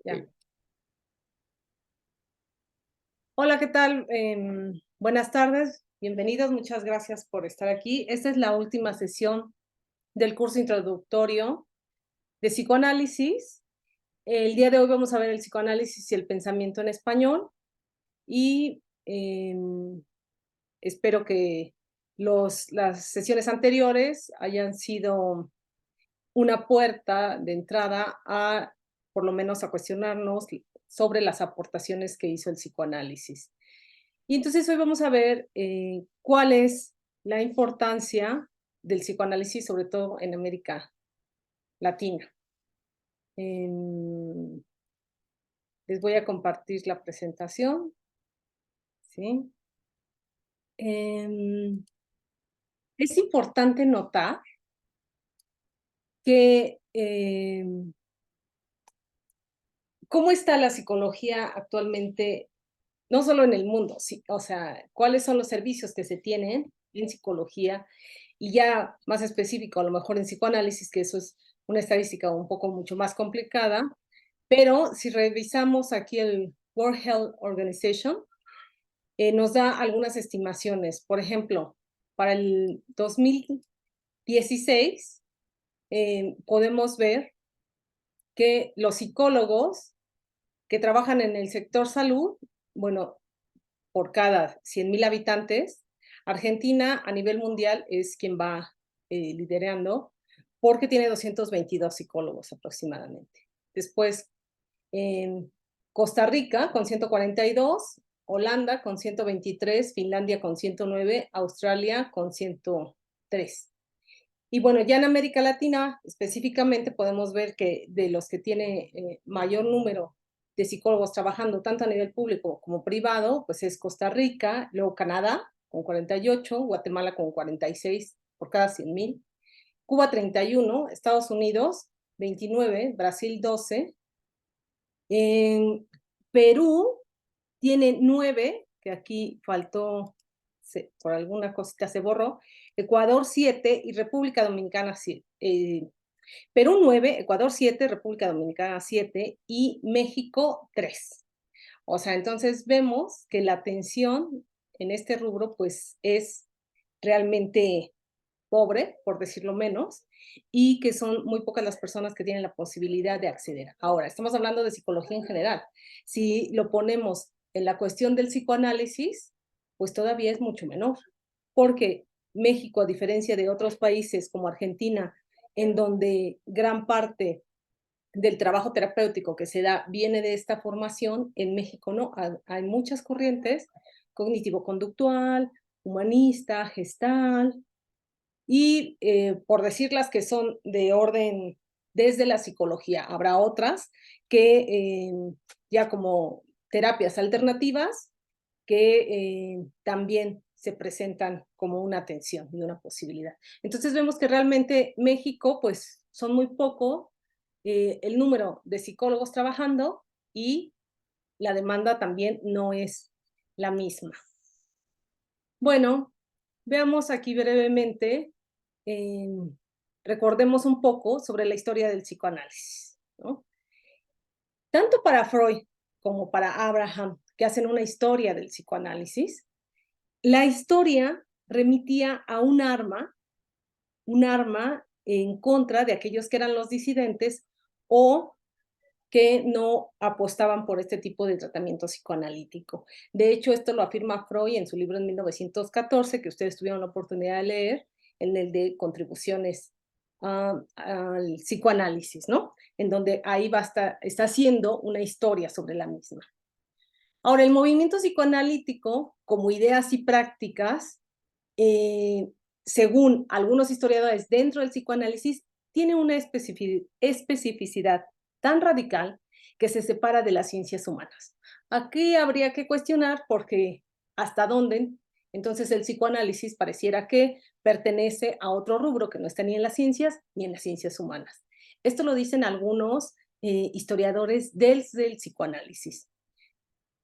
Ya. Hola, ¿qué tal? Buenas tardes, bienvenidos, muchas gracias por estar aquí. Esta es la última sesión del curso introductorio de psicoanálisis. El día de hoy vamos a ver el psicoanálisis y el pensamiento en español y espero que las sesiones anteriores hayan sido una puerta de entrada a, por lo menos, a cuestionarnos sobre las aportaciones que hizo el psicoanálisis. Y entonces hoy vamos a ver cuál es la importancia del psicoanálisis, sobre todo en América Latina. Les voy a compartir la presentación. ¿Sí? Es importante notar que cómo está la psicología actualmente, no solo en el mundo, sí, o sea, cuáles son los servicios que se tienen en psicología y ya más específico, a lo mejor en psicoanálisis, que eso es una estadística un poco mucho más complicada, pero si revisamos aquí el World Health Organization, nos da algunas estimaciones. Por ejemplo, para el 2016 podemos ver que los psicólogos que trabajan en el sector salud, bueno, por cada 100,000 habitantes, Argentina a nivel mundial es quien va liderando porque tiene 222 psicólogos aproximadamente. Después, en Costa Rica con 142, Holanda con 123, Finlandia con 109, Australia con 103. Y bueno, ya en América Latina específicamente podemos ver que de los que tiene mayor número de psicólogos trabajando tanto a nivel público como privado, pues es Costa Rica, luego Canadá con 48, Guatemala con 46 por cada 100,000, Cuba 31, Estados Unidos 29, Brasil 12, en Perú tiene 9, que aquí faltó, por alguna cosita se borró, Ecuador 7 y República Dominicana 7. Perú 9, Ecuador 7, República Dominicana 7 y México 3. O sea, entonces vemos que la atención en este rubro pues es realmente pobre, por decirlo menos, y que son muy pocas las personas que tienen la posibilidad de acceder. Ahora, estamos hablando de psicología en general. Si lo ponemos en la cuestión del psicoanálisis, pues todavía es mucho menor, porque México, a diferencia de otros países como Argentina, en donde gran parte del trabajo terapéutico que se da viene de esta formación, en México no, hay muchas corrientes, cognitivo-conductual, humanista, gestal, y por decir las que son de orden desde la psicología, habrá otras que ya como terapias alternativas que también se presentan como una atención y una posibilidad. Entonces vemos que realmente México, pues son muy poco el número de psicólogos trabajando y la demanda también no es la misma. Bueno, veamos aquí brevemente, recordemos un poco sobre la historia del psicoanálisis, ¿no? Tanto para Freud como para Abraham, que hacen una historia del psicoanálisis, la historia remitía a un arma en contra de aquellos que eran los disidentes o que no apostaban por este tipo de tratamiento psicoanalítico. De hecho, esto lo afirma Freud en su libro en 1914, que ustedes tuvieron la oportunidad de leer, en el de contribuciones al psicoanálisis, ¿no? En donde ahí está haciendo una historia sobre la misma. Ahora, el movimiento psicoanalítico, como ideas y prácticas, según algunos historiadores dentro del psicoanálisis, tiene una especificidad tan radical que se separa de las ciencias humanas. Aquí habría que cuestionar porque hasta dónde entonces el psicoanálisis pareciera que pertenece a otro rubro que no está ni en las ciencias ni en las ciencias humanas. Esto lo dicen algunos historiadores del psicoanálisis.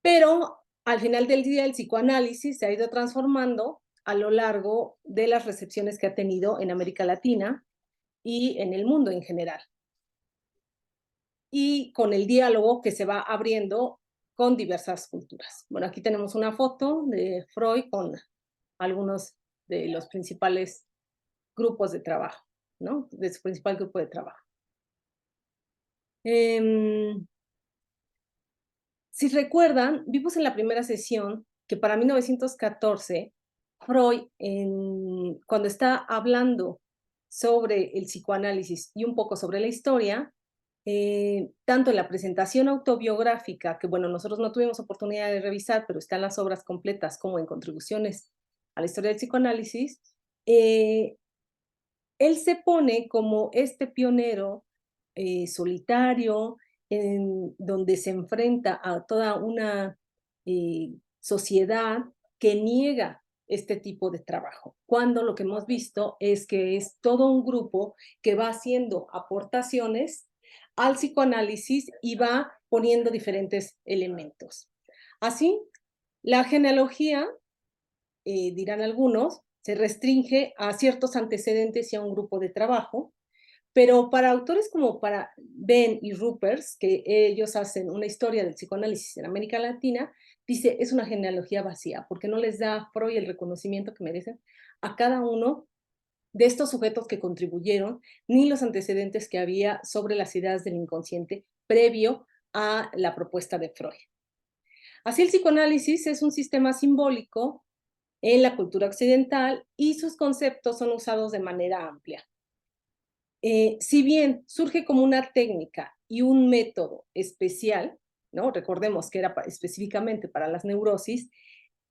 Pero al final del día el psicoanálisis se ha ido transformando a lo largo de las recepciones que ha tenido en América Latina y en el mundo en general. y con el diálogo que se va abriendo con diversas culturas. Bueno, aquí tenemos una foto de Freud con algunos de los principales grupos de trabajo, ¿no? De su principal grupo de trabajo. Si recuerdan, vimos en la primera sesión que para 1914, Freud, cuando está hablando sobre el psicoanálisis y un poco sobre la historia, tanto en la presentación autobiográfica, que bueno, nosotros no tuvimos oportunidad de revisar, pero están las obras completas, como en contribuciones a la historia del psicoanálisis, eh, él se pone como este pionero solitario, donde se enfrenta a toda una sociedad que niega este tipo de trabajo, cuando lo que hemos visto es que es todo un grupo que va haciendo aportaciones al psicoanálisis y va poniendo diferentes elementos. Así, la genealogía, dirán algunos, se restringe a ciertos antecedentes y a un grupo de trabajo, pero para autores como para Ben y Ruppers, que ellos hacen una historia del psicoanálisis en América Latina, dice, es una genealogía vacía, porque no les da a Freud el reconocimiento que merecen a cada uno de estos sujetos que contribuyeron, ni los antecedentes que había sobre las ideas del inconsciente previo a la propuesta de Freud. Así, el psicoanálisis es un sistema simbólico en la cultura occidental y sus conceptos son usados de manera amplia. Si bien surge como una técnica y un método especial, ¿no? Recordemos que era específicamente para las neurosis,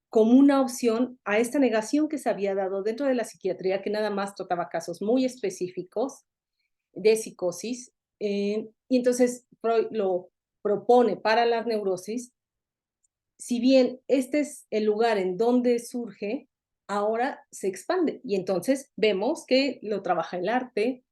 como una opción a esta negación que se había dado dentro de la psiquiatría, que nada más trataba casos muy específicos de psicosis, y entonces Freud lo propone para las neurosis. Si bien este es el lugar en donde surge, ahora se expande y entonces vemos que lo trabaja el arte,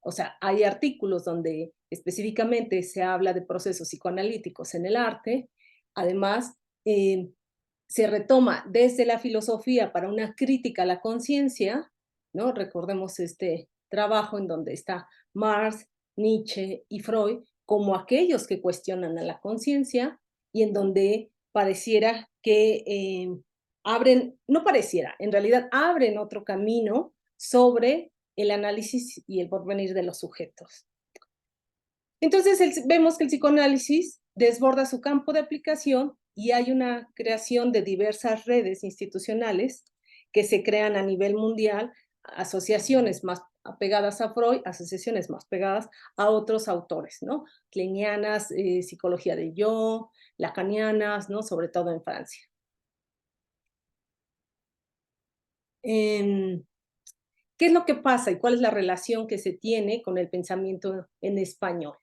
o sea, hay artículos donde específicamente se habla de procesos psicoanalíticos en el arte, además se retoma desde la filosofía para una crítica a la conciencia, ¿no? Recordemos este trabajo en donde está Marx, Nietzsche y Freud como aquellos que cuestionan a la conciencia y en donde pareciera que abren, no pareciera, en realidad abren otro camino sobre el análisis y el porvenir de los sujetos. Entonces vemos que el psicoanálisis desborda su campo de aplicación y hay una creación de diversas redes institucionales que se crean a nivel mundial, asociaciones más apegadas a Freud, asociaciones más pegadas a otros autores, ¿no? Kleinianas, psicología del yo, lacanianas, ¿no? Sobre todo en Francia. ¿Qué es lo que pasa y cuál es la relación que se tiene con el pensamiento en español?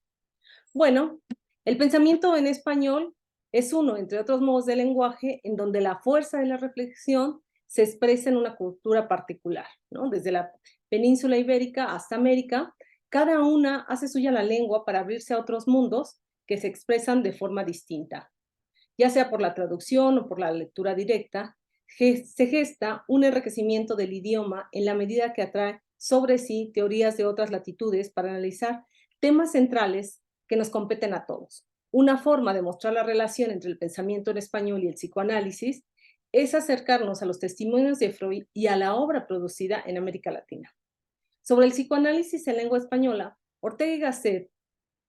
Bueno, el pensamiento en español es uno, entre otros modos de lenguaje, en donde la fuerza de la reflexión se expresa en una cultura particular, ¿no? Desde la península ibérica hasta América, cada una hace suya la lengua para abrirse a otros mundos que se expresan de forma distinta. Ya sea por la traducción o por la lectura directa, se gesta un enriquecimiento del idioma en la medida que atrae sobre sí teorías de otras latitudes para analizar temas centrales que nos competen a todos. Una forma de mostrar la relación entre el pensamiento en español y el psicoanálisis es acercarnos a los testimonios de Freud y a la obra producida en América Latina. Sobre el psicoanálisis en lengua española, Ortega y Gasset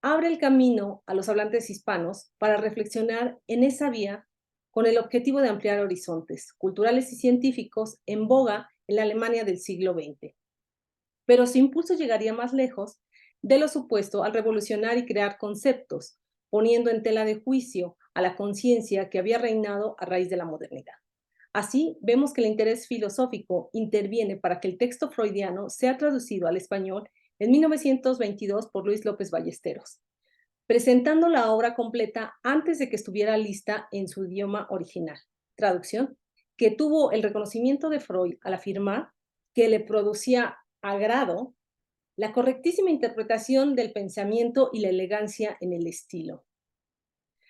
abre el camino a los hablantes hispanos para reflexionar en esa vía con el objetivo de ampliar horizontes culturales y científicos en boga en la Alemania del siglo XX. Pero su impulso llegaría más lejos de lo supuesto al revolucionar y crear conceptos, poniendo en tela de juicio a la conciencia que había reinado a raíz de la modernidad. Así, vemos que el interés filosófico interviene para que el texto freudiano sea traducido al español en 1922 por Luis López Ballesteros, presentando la obra completa antes de que estuviera lista en su idioma original. Traducción que tuvo el reconocimiento de Freud al afirmar que le producía agrado la correctísima interpretación del pensamiento y la elegancia en el estilo.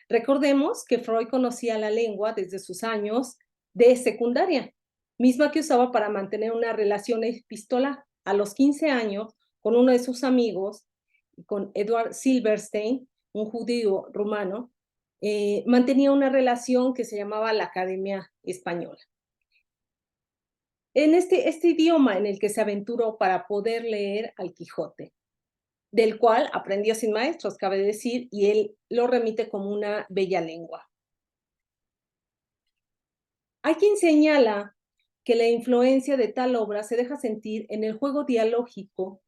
Recordemos que Freud conocía la lengua desde sus años de secundaria, misma que usaba para mantener una relación epistolar. A los 15 años, con uno de sus amigos, con Edward Silverstein, un judío rumano, mantenía una relación que se llamaba la Academia Española. En este idioma en el que se aventuró para poder leer al Quijote, del cual aprendió sin maestros, cabe decir, y él lo remite como una bella lengua. Hay quien señala que la influencia de tal obra se deja sentir en el juego dialógico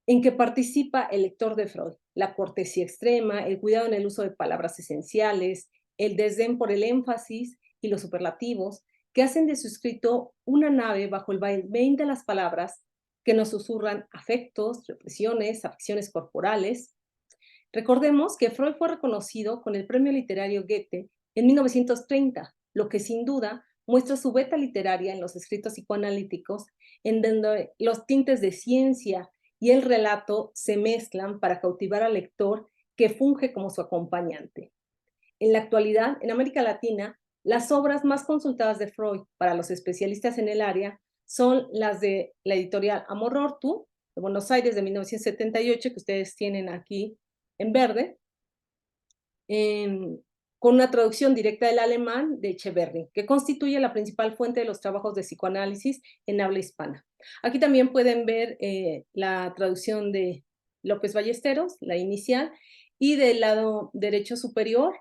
en que participa el lector de Freud, la cortesía extrema, el cuidado en el uso de palabras esenciales, el desdén por el énfasis y los superlativos, que hacen de su escrito una nave bajo el vaivén de las palabras que nos susurran afectos, represiones, afecciones corporales. Recordemos que Freud fue reconocido con el premio literario Goethe en 1930, lo que sin duda muestra su beta literaria en los escritos psicoanalíticos, en donde los tintes de ciencia y el relato se mezclan para cautivar al lector que funge como su acompañante. En la actualidad, en América Latina, las obras más consultadas de Freud para los especialistas en el área son las de la editorial Amor Ortu, de Buenos Aires, de 1978, que ustedes tienen aquí en verde, con una traducción directa del alemán de Echeverry, que constituye la principal fuente de los trabajos de psicoanálisis en habla hispana. Aquí también pueden ver la traducción de López Ballesteros, la inicial, y del lado derecho superior,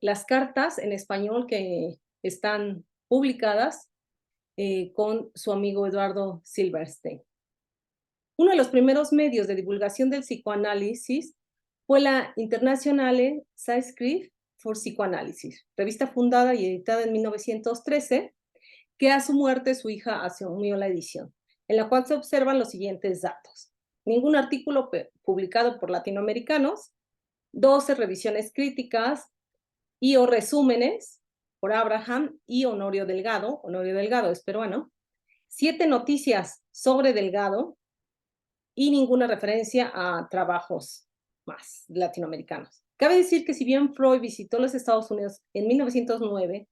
las cartas en español que están publicadas con su amigo Eduardo Silverstein. Uno de los primeros medios de divulgación del psicoanálisis fue la Internationale Zeitschrift für Psychoanalysis, revista fundada y editada en 1913, que a su muerte su hija asumió la edición, en la cual se observan los siguientes datos. Ningún artículo publicado por latinoamericanos, 12 revisiones críticas y o resúmenes por Abraham y Honorio Delgado es peruano, 7 noticias sobre Delgado, y ninguna referencia a trabajos más latinoamericanos. Cabe decir que si bien Freud visitó los Estados Unidos en 1909,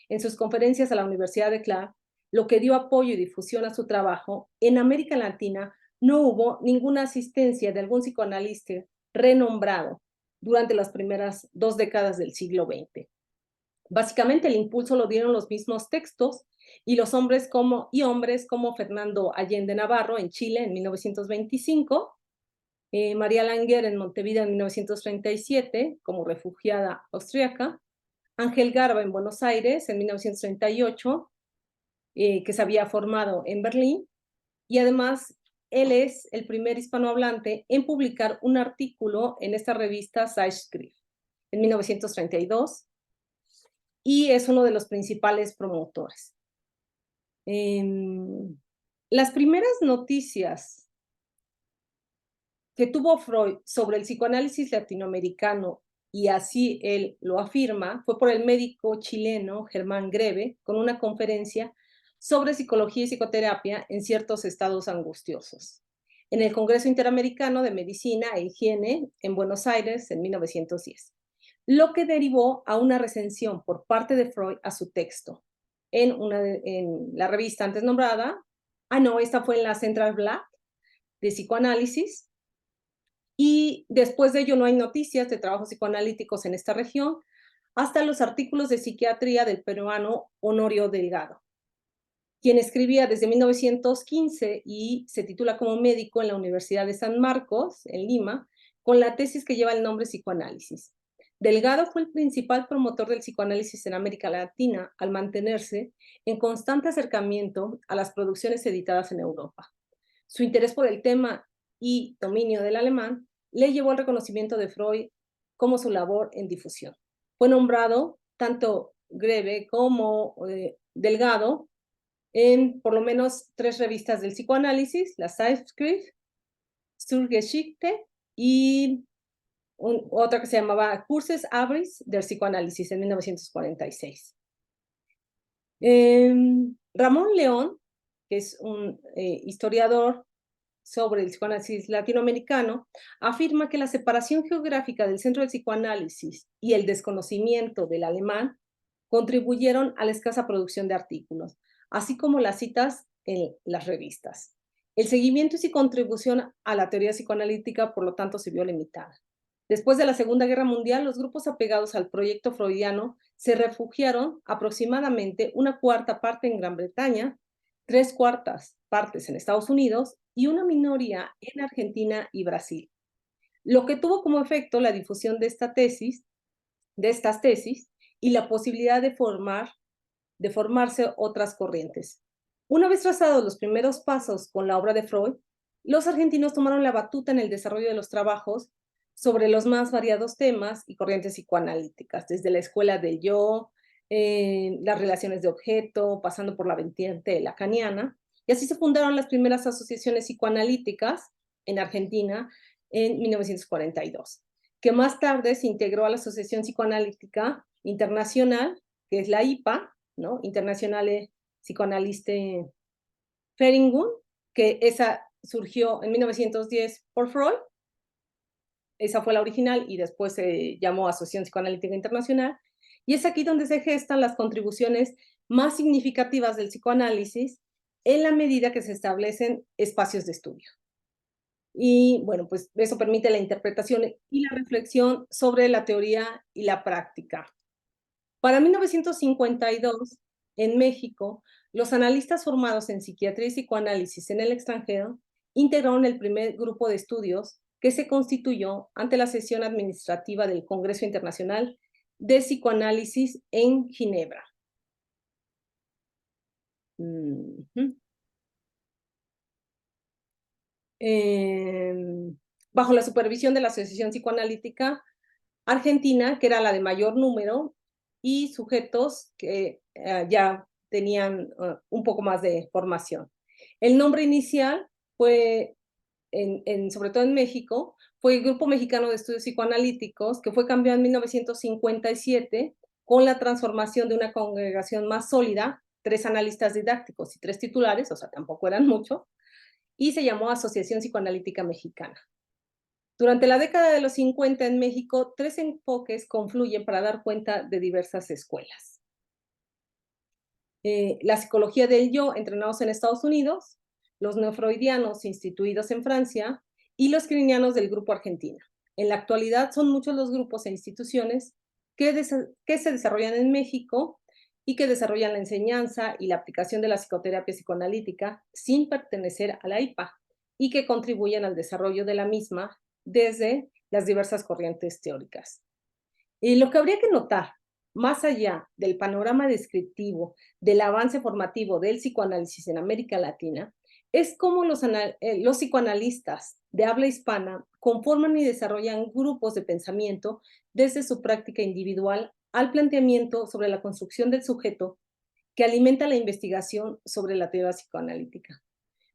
en sus conferencias a la Universidad de Clark, lo que dio apoyo y difusión a su trabajo, en América Latina no hubo ninguna asistencia de algún psicoanalista renombrado durante las primeras 2 décadas del siglo XX. Básicamente el impulso lo dieron los mismos textos y los hombres como Fernando Allende Navarro en Chile en 1925, María Langer en Montevideo en 1937 como refugiada austriaca, Ángel Garba en Buenos Aires en 1938, que se había formado en Berlín, y además él es el primer hispanohablante en publicar un artículo en esta revista Zeitschrift en 1932, y es uno de los principales promotores. Las primeras noticias que tuvo Freud sobre el psicoanálisis latinoamericano, y así él lo afirma, fue por el médico chileno Germán Greve, con una conferencia sobre psicología y psicoterapia en ciertos estados angustiosos, en el Congreso Interamericano de Medicina e Higiene en Buenos Aires en 1910, lo que derivó a una recensión por parte de Freud a su texto en la revista antes nombrada. Esta fue en la Central Black de psicoanálisis, y después de ello no hay noticias de trabajos psicoanalíticos en esta región hasta los artículos de psiquiatría del peruano Honorio Delgado, quien escribía desde 1915 y se titula como médico en la Universidad de San Marcos, en Lima, con la tesis que lleva el nombre Psicoanálisis. Delgado fue el principal promotor del psicoanálisis en América Latina al mantenerse en constante acercamiento a las producciones editadas en Europa. Su interés por el tema y dominio del alemán le llevó al reconocimiento de Freud como su labor en difusión. Fue nombrado tanto Greve como Delgado en por lo menos 3 revistas del psicoanálisis, la Zeitschrift, zur Geschichte y otra que se llamaba Curses Abris del Psicoanálisis en 1946. Ramón León, que es un historiador sobre el psicoanálisis latinoamericano, afirma que la separación geográfica del centro del psicoanálisis y el desconocimiento del alemán contribuyeron a la escasa producción de artículos, así como las citas en las revistas. El seguimiento y su contribución a la teoría psicoanalítica, por lo tanto, se vio limitada. Después de la Segunda Guerra Mundial, los grupos apegados al proyecto freudiano se refugiaron aproximadamente una cuarta parte en Gran Bretaña, tres cuartas partes en Estados Unidos y una minoría en Argentina y Brasil, lo que tuvo como efecto la difusión de estas tesis y la posibilidad de formarse otras corrientes. Una vez trazados los primeros pasos con la obra de Freud, los argentinos tomaron la batuta en el desarrollo de los trabajos sobre los más variados temas y corrientes psicoanalíticas, desde la escuela del yo, las relaciones de objeto, pasando por la vertiente lacaniana, y así se fundaron las primeras asociaciones psicoanalíticas en Argentina en 1942, que más tarde se integró a la Asociación Psicoanalítica Internacional, que es la IPA, ¿no? Internationale Psychoanalyse Vereinigung, que esa surgió en 1910 por Freud, esa fue la original y después se llamó Asociación Psicoanalítica Internacional, y es aquí donde se gestan las contribuciones más significativas del psicoanálisis en la medida que se establecen espacios de estudio. Y bueno, pues eso permite la interpretación y la reflexión sobre la teoría y la práctica. Para 1952, en México, los analistas formados en psiquiatría y psicoanálisis en el extranjero integraron el primer grupo de estudios que se constituyó ante la sesión administrativa del Congreso Internacional de Psicoanálisis en Ginebra. Bajo la supervisión de la Asociación Psicoanalítica Argentina, que era la de mayor número, y sujetos que ya tenían un poco más de formación. El nombre inicial fue, sobre todo en México, fue el Grupo Mexicano de Estudios Psicoanalíticos, que fue cambiado en 1957 con la transformación de una congregación más sólida, 3 analistas didácticos y 3 titulares, o sea, tampoco eran muchos, y se llamó Asociación Psicoanalítica Mexicana. Durante la década de los 50 en México, 3 enfoques confluyen para dar cuenta de diversas escuelas. La psicología del yo, entrenados en Estados Unidos, los neofreudianos instituidos en Francia y los crinianos del grupo argentino. En la actualidad son muchos los grupos e instituciones que se desarrollan en México y que desarrollan la enseñanza y la aplicación de la psicoterapia psicoanalítica sin pertenecer a la IPA y que contribuyen al desarrollo de la misma desde las diversas corrientes teóricas. Y lo que habría que notar, más allá del panorama descriptivo del avance formativo del psicoanálisis en América Latina, es cómo los psicoanalistas de habla hispana conforman y desarrollan grupos de pensamiento desde su práctica individual al planteamiento sobre la construcción del sujeto que alimenta la investigación sobre la teoría psicoanalítica.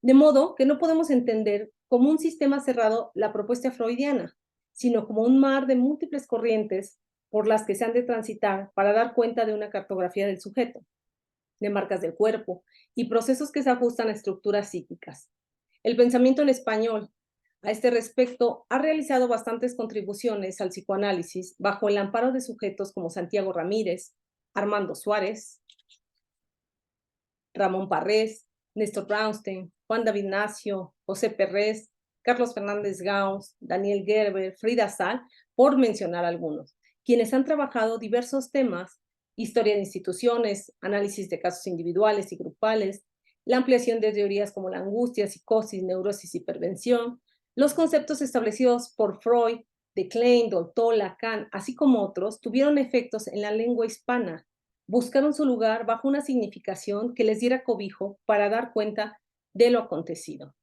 De modo que no podemos entender como un sistema cerrado la propuesta freudiana, sino como un mar de múltiples corrientes por las que se han de transitar para dar cuenta de una cartografía del sujeto, de marcas del cuerpo y procesos que se ajustan a estructuras psíquicas. El pensamiento en español, a este respecto, ha realizado bastantes contribuciones al psicoanálisis bajo el amparo de sujetos como Santiago Ramírez, Armando Suárez, Ramón Parrés, Néstor Brownstein, Juan David Nacio, José Perrés, Carlos Fernández Gauss, Daniel Gerber, Frida Sal, por mencionar algunos, quienes han trabajado diversos temas: historia de instituciones, análisis de casos individuales y grupales, la ampliación de teorías como la angustia, psicosis, neurosis y prevención, los conceptos establecidos por Freud, de Klein, Dolto, Lacan, así como otros, tuvieron efectos en la lengua hispana. Buscaron su lugar bajo una significación que les diera cobijo para dar cuenta de lo acontecido.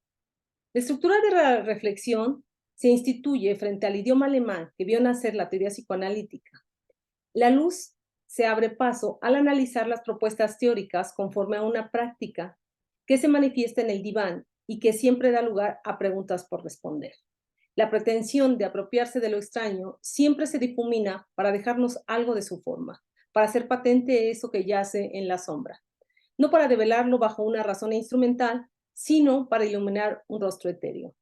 La estructura de la reflexión se instituye frente al idioma alemán que vio nacer la teoría psicoanalítica. La luz se abre paso al analizar las propuestas teóricas conforme a una práctica que se manifiesta en el diván y que siempre da lugar a preguntas por responder. La pretensión de apropiarse de lo extraño siempre se difumina para dejarnos algo de su forma, para hacer patente eso que yace en la sombra, no para develarlo bajo una razón instrumental, sino para iluminar un rostro etéreo.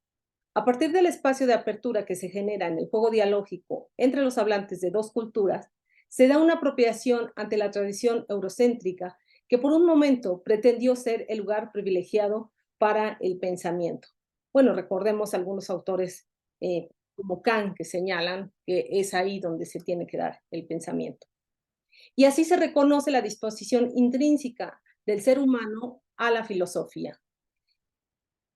A partir del espacio de apertura que se genera en el juego dialógico entre los hablantes de dos culturas, se da una apropiación ante la tradición eurocéntrica que por un momento pretendió ser el lugar privilegiado para el pensamiento. Bueno, recordemos algunos autores como Kant, que señalan que es ahí donde se tiene que dar el pensamiento. Y así se reconoce la disposición intrínseca del ser humano a la filosofía.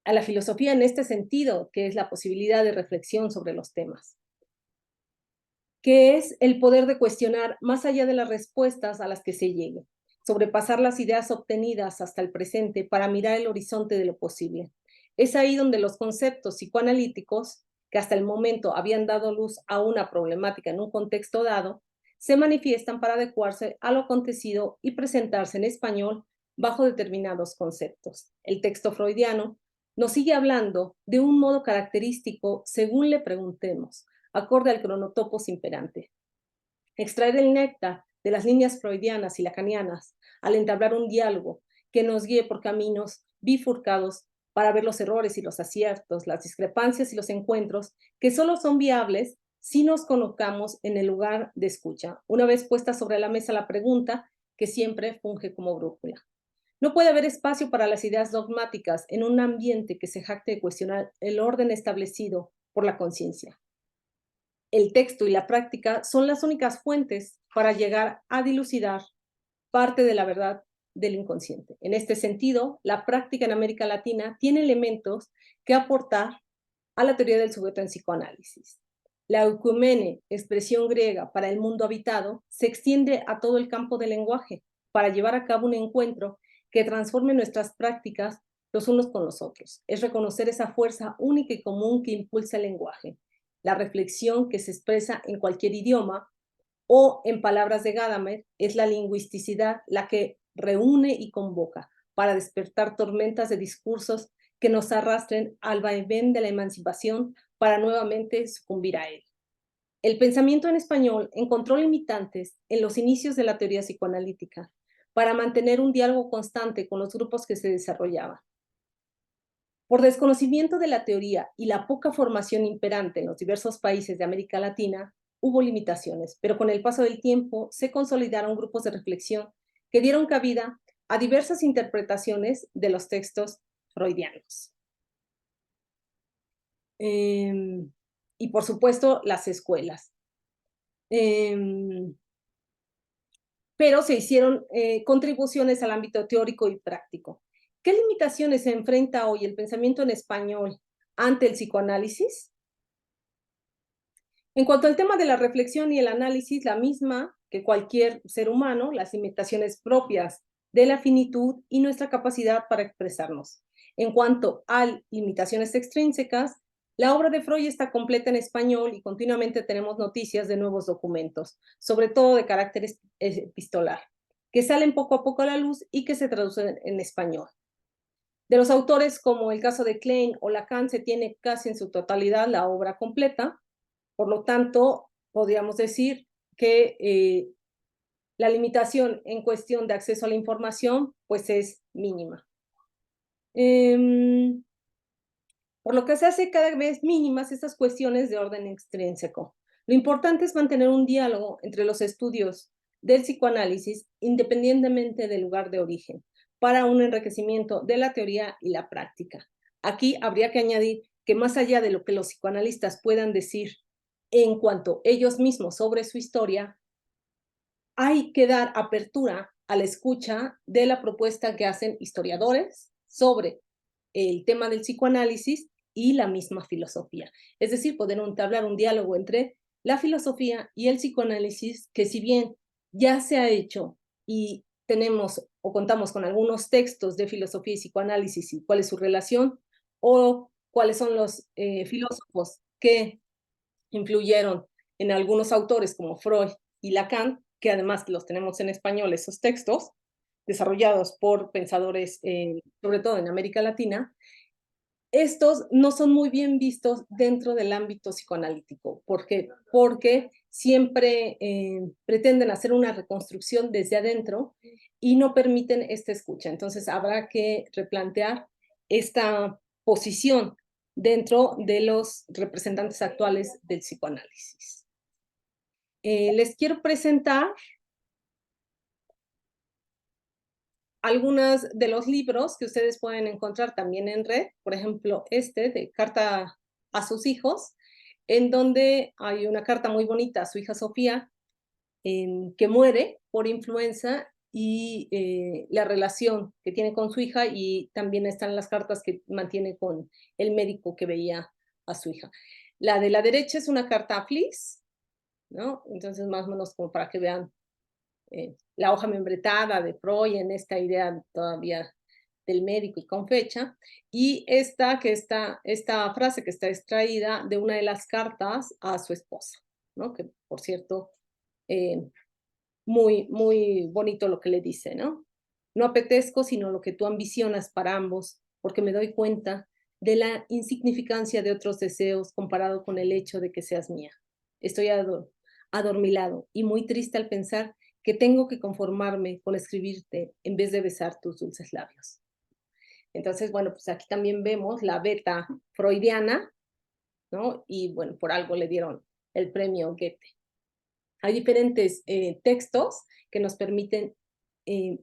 A la filosofía en este sentido, que es la posibilidad de reflexión sobre los temas, que es el poder de cuestionar más allá de las respuestas a las que se llegue, sobrepasar las ideas obtenidas hasta el presente para mirar el horizonte de lo posible. Es ahí donde los conceptos psicoanalíticos, que hasta el momento habían dado luz a una problemática en un contexto dado, se manifiestan para adecuarse a lo acontecido y presentarse en español bajo determinados conceptos. El texto freudiano nos sigue hablando de un modo característico según le preguntemos, acorde al cronotopos imperante. Extraer el néctar de las líneas freudianas y lacanianas al entablar un diálogo que nos guíe por caminos bifurcados para ver los errores y los aciertos, las discrepancias y los encuentros que solo son viables si nos colocamos en el lugar de escucha, una vez puesta sobre la mesa la pregunta que siempre funge como brújula. No puede haber espacio para las ideas dogmáticas en un ambiente que se jacte de cuestionar el orden establecido por la conciencia. El texto y la práctica son las únicas fuentes para llegar a dilucidar parte de la verdad del inconsciente. En este sentido, la práctica en América Latina tiene elementos que aportar a la teoría del sujeto en psicoanálisis. La eucumene, expresión griega para el mundo habitado, se extiende a todo el campo del lenguaje para llevar a cabo un encuentro que transforme nuestras prácticas los unos con los otros. Es reconocer esa fuerza única y común que impulsa el lenguaje, la reflexión que se expresa en cualquier idioma, o en palabras de Gadamer, es la lingüisticidad la que reúne y convoca para despertar tormentas de discursos que nos arrastren al vaivén de la emancipación para nuevamente sucumbir a él. El pensamiento en español encontró limitantes en los inicios de la teoría psicoanalítica para mantener un diálogo constante con los grupos que se desarrollaban. Por desconocimiento de la teoría y la poca formación imperante en los diversos países de América Latina, hubo limitaciones, pero con el paso del tiempo se consolidaron grupos de reflexión que dieron cabida a diversas interpretaciones de los textos freudianos. Y por supuesto, las escuelas. Pero se hicieron contribuciones al ámbito teórico y práctico. ¿Qué limitaciones se enfrenta hoy el pensamiento en español ante el psicoanálisis? En cuanto al tema de la reflexión y el análisis, la misma que cualquier ser humano, las limitaciones propias de la finitud y nuestra capacidad para expresarnos. En cuanto a limitaciones extrínsecas, la obra de Freud está completa en español y continuamente tenemos noticias de nuevos documentos, sobre todo de carácter epistolar, que salen poco a poco a la luz y que se traducen en español. De los autores como el caso de Klein o Lacan se tiene casi en su totalidad la obra completa. Por lo tanto, podríamos decir que la limitación en cuestión de acceso a la información pues es mínima. Por lo que se hace cada vez mínimas estas cuestiones de orden extrínseco. Lo importante es mantener un diálogo entre los estudios del psicoanálisis independientemente del lugar de origen, para un enriquecimiento de la teoría y la práctica. Aquí habría que añadir que más allá de lo que los psicoanalistas puedan decir en cuanto ellos mismos sobre su historia, hay que dar apertura a la escucha de la propuesta que hacen historiadores sobre el tema del psicoanálisis y la misma filosofía. Es decir, poder entablar un diálogo entre la filosofía y el psicoanálisis, que si bien ya se ha hecho y tenemos o contamos con algunos textos de filosofía y psicoanálisis y cuál es su relación, o cuáles son los filósofos que influyeron en algunos autores como Freud y Lacan, que además los tenemos en español, esos textos, desarrollados por pensadores, sobre todo en América Latina, estos no son muy bien vistos dentro del ámbito psicoanalítico. ¿Por qué? Porque siempre pretenden hacer una reconstrucción desde adentro y no permiten esta escucha. Entonces habrá que replantear esta posición dentro de los representantes actuales del psicoanálisis. Les quiero presentar algunos de los libros que ustedes pueden encontrar también en red, por ejemplo, este de Carta a sus hijos, en donde hay una carta muy bonita a su hija Sofía, que muere por influenza y la relación que tiene con su hija, y también están las cartas que mantiene con el médico que veía a su hija. La de la derecha es una carta a Fliss, ¿no? Entonces, más o menos como para que vean la hoja membretada de Freud en esta idea todavía del médico y con fecha, y esta frase que está extraída de una de las cartas a su esposa, ¿no? Que, por cierto, eh, muy, muy bonito lo que le dice, ¿no? No apetezco sino lo que tú ambicionas para ambos, porque me doy cuenta de la insignificancia de otros deseos comparado con el hecho de que seas mía. Estoy adormilado y muy triste al pensar que tengo que conformarme con escribirte en vez de besar tus dulces labios. Entonces, bueno, pues aquí también vemos la beta freudiana, ¿no? Y bueno, por algo le dieron el premio Goethe. Hay diferentes textos que nos permiten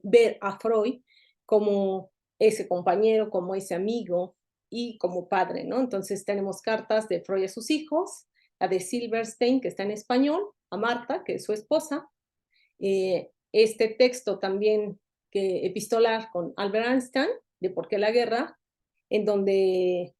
ver a Freud como ese compañero, como ese amigo y como padre, ¿no? Entonces tenemos cartas de Freud a sus hijos, la de Silverstein, que está en español, a Marta, que es su esposa, este texto también epistolar con Albert Einstein, de Por qué la guerra, en donde,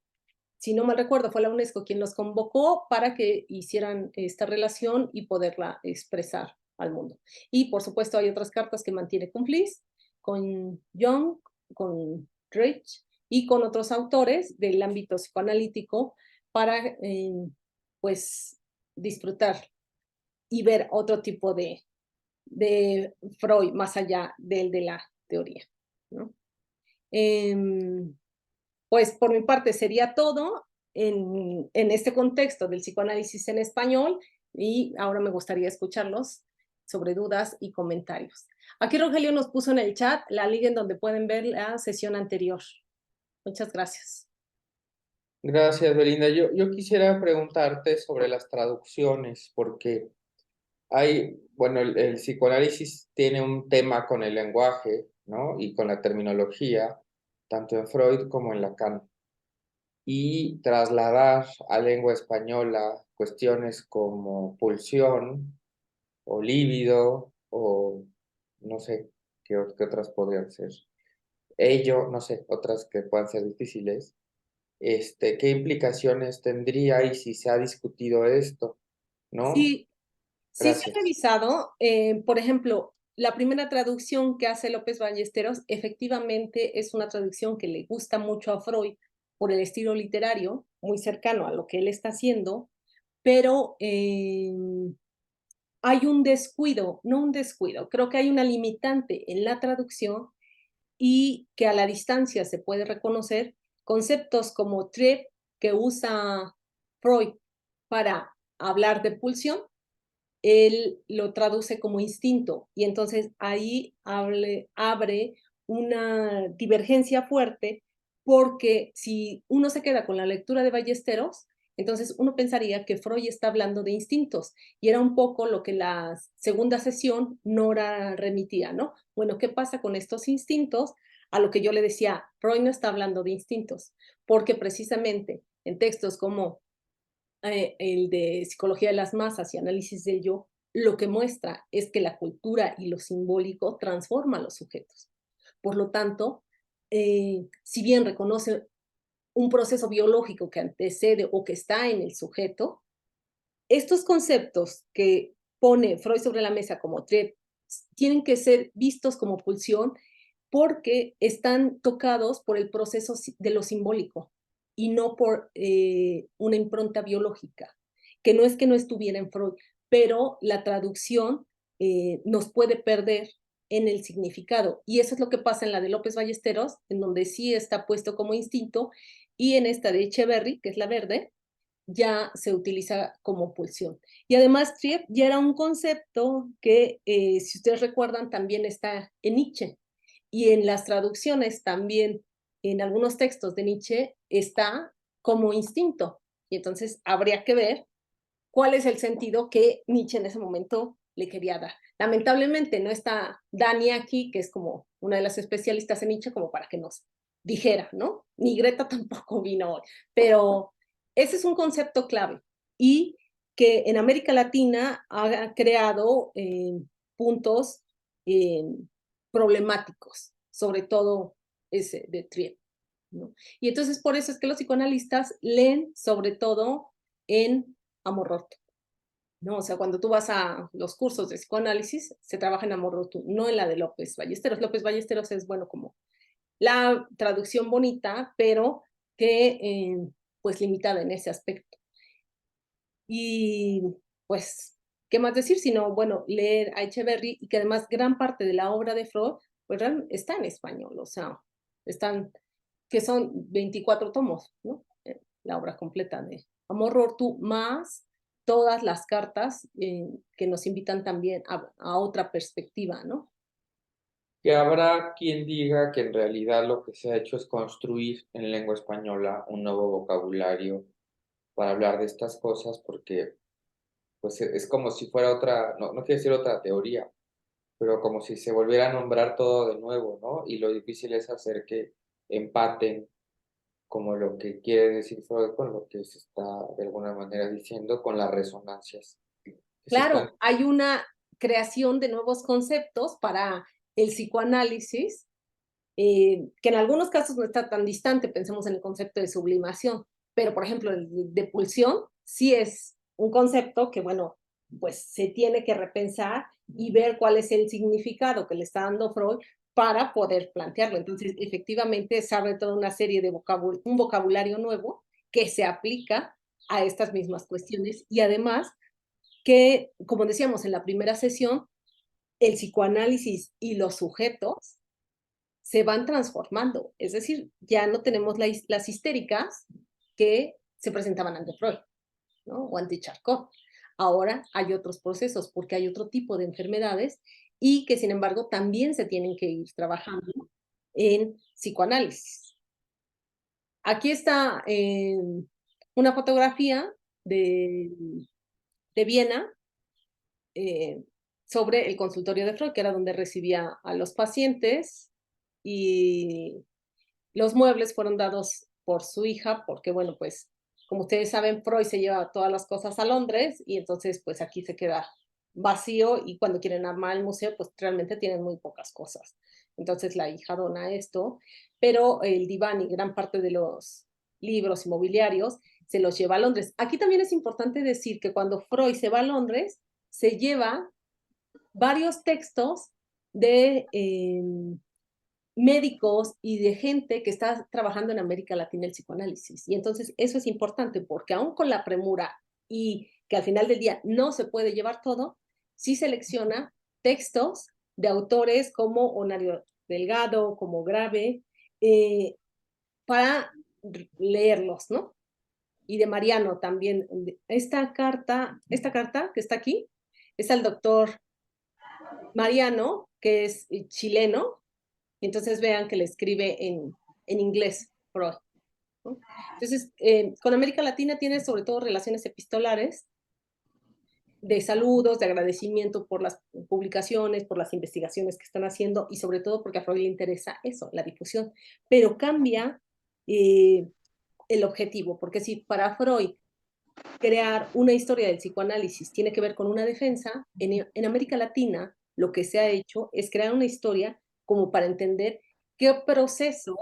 si no mal recuerdo, fue la UNESCO quien los convocó para que hicieran esta relación y poderla expresar al mundo. Y por supuesto hay otras cartas que mantiene con Fliss, con Jung, con Rich y con otros autores del ámbito psicoanalítico para pues disfrutar y ver otro tipo de Freud más allá del de la teoría, ¿no? Pues por mi parte sería todo en este contexto del psicoanálisis en español, y ahora me gustaría escucharlos sobre dudas y comentarios. Aquí Rogelio nos puso en el chat la liga en donde pueden ver la sesión anterior. Muchas gracias. Gracias, Belinda. Yo quisiera preguntarte sobre las traducciones, porque bueno, el psicoanálisis tiene un tema con el lenguaje, ¿no? Y con la terminología, tanto en Freud como en Lacan. Y trasladar a lengua española cuestiones como pulsión o líbido o no sé qué otras podrían ser. Ello, no sé, otras que puedan ser difíciles. ¿Qué implicaciones tendría y si se ha discutido esto? ¿No? Sí, sí se ha Gracias. revisado. Por ejemplo, la primera traducción que hace López Ballesteros efectivamente es una traducción que le gusta mucho a Freud por el estilo literario, muy cercano a lo que él está haciendo, pero hay un descuido, no un descuido, creo que hay una limitante en la traducción y que a la distancia se puede reconocer conceptos como trip, que usa Freud para hablar de pulsión, él lo traduce como instinto, y entonces ahí abre una divergencia fuerte, porque si uno se queda con la lectura de Ballesteros, entonces uno pensaría que Freud está hablando de instintos, y era un poco lo que la segunda sesión Nora remitía, ¿no? Bueno, ¿qué pasa con estos instintos? A lo que yo le decía, Freud no está hablando de instintos, porque precisamente en textos como el de psicología de las masas y análisis del yo, lo que muestra es que la cultura y lo simbólico transforman los sujetos. Por lo tanto, si bien reconoce un proceso biológico que antecede o que está en el sujeto, estos conceptos que pone Freud sobre la mesa como TREP tienen que ser vistos como pulsión, porque están tocados por el proceso de lo simbólico y no por una impronta biológica, que no es que no estuviera en Freud, pero la traducción nos puede perder en el significado. Y eso es lo que pasa en la de López Ballesteros, en donde sí está puesto como instinto, y en esta de Echeverry, que es la verde, ya se utiliza como pulsión. Y además, Triep ya era un concepto que, si ustedes recuerdan, también está en Nietzsche. Y en las traducciones también, en algunos textos de Nietzsche, está como instinto. Y entonces habría que ver cuál es el sentido que Nietzsche en ese momento le quería dar. Lamentablemente no está Dani aquí, que es como una de las especialistas en Nietzsche, como para que nos dijera, ¿no? Ni Greta tampoco vino hoy, pero ese es un concepto clave, y que en América Latina ha creado puntos problemáticos, sobre todo ese de Trier, ¿no? Y entonces por eso es que los psicoanalistas leen sobre todo en amor roto, ¿no? O sea, cuando tú vas a los cursos de psicoanálisis, se trabaja en amor roto, no en la de López Ballesteros. López Ballesteros es, bueno, como la traducción bonita, pero que pues limitada en ese aspecto. Y pues, ¿qué más decir? Sino, bueno, leer a Echeverry y que además gran parte de la obra de Freud pues, está en español, o sea, están, que son 24 tomos, ¿no? La obra completa de Amor Rortu, más todas las cartas que nos invitan también a otra perspectiva, ¿no? Que habrá quien diga que en realidad lo que se ha hecho es construir en lengua española un nuevo vocabulario para hablar de estas cosas, porque pues es como si fuera otra, no quiero decir otra teoría, pero como si se volviera a nombrar todo de nuevo, ¿no? Y lo difícil es hacer que empaten como lo que quiere decir Freud con lo que se está de alguna manera diciendo con las resonancias que se están. Claro, hay una creación de nuevos conceptos para el psicoanálisis, que en algunos casos no está tan distante, pensemos en el concepto de sublimación, pero por ejemplo el de pulsión sí es un concepto que, bueno, pues se tiene que repensar y ver cuál es el significado que le está dando Freud para poder plantearlo. Entonces, efectivamente, se abre toda una serie de un vocabulario nuevo que se aplica a estas mismas cuestiones y además que, como decíamos en la primera sesión, el psicoanálisis y los sujetos se van transformando. Es decir, ya no tenemos las histéricas que se presentaban ante Freud, ¿no? O ante Charcot. Ahora hay otros procesos porque hay otro tipo de enfermedades y que, sin embargo, también se tienen que ir trabajando en psicoanálisis. Aquí está una fotografía de Viena eh, sobre el consultorio de Freud, que era donde recibía a los pacientes y los muebles fueron dados por su hija, porque bueno, pues como ustedes saben, Freud se lleva todas las cosas a Londres y entonces pues aquí se queda vacío y cuando quieren armar el museo, pues realmente tienen muy pocas cosas. Entonces la hija dona esto, pero el diván y gran parte de los libros y mobiliarios se los lleva a Londres. Aquí también es importante decir que cuando Freud se va a Londres, se lleva varios textos de médicos y de gente que está trabajando en América Latina el psicoanálisis. Y entonces eso es importante porque aún con la premura y que al final del día no se puede llevar todo, sí selecciona textos de autores como Honorio Delgado, como Grave, para leerlos, ¿no? Y de Mariano también. Esta carta que está aquí es al doctor Mariano, que es chileno, y entonces vean que le escribe en inglés, Freud, ¿no? Entonces, con América Latina tiene sobre todo relaciones epistolares, de saludos, de agradecimiento por las publicaciones, por las investigaciones que están haciendo y sobre todo porque a Freud le interesa eso, la difusión, pero cambia el objetivo, porque si para Freud crear una historia del psicoanálisis tiene que ver con una defensa, en América Latina lo que se ha hecho es crear una historia como para entender qué proceso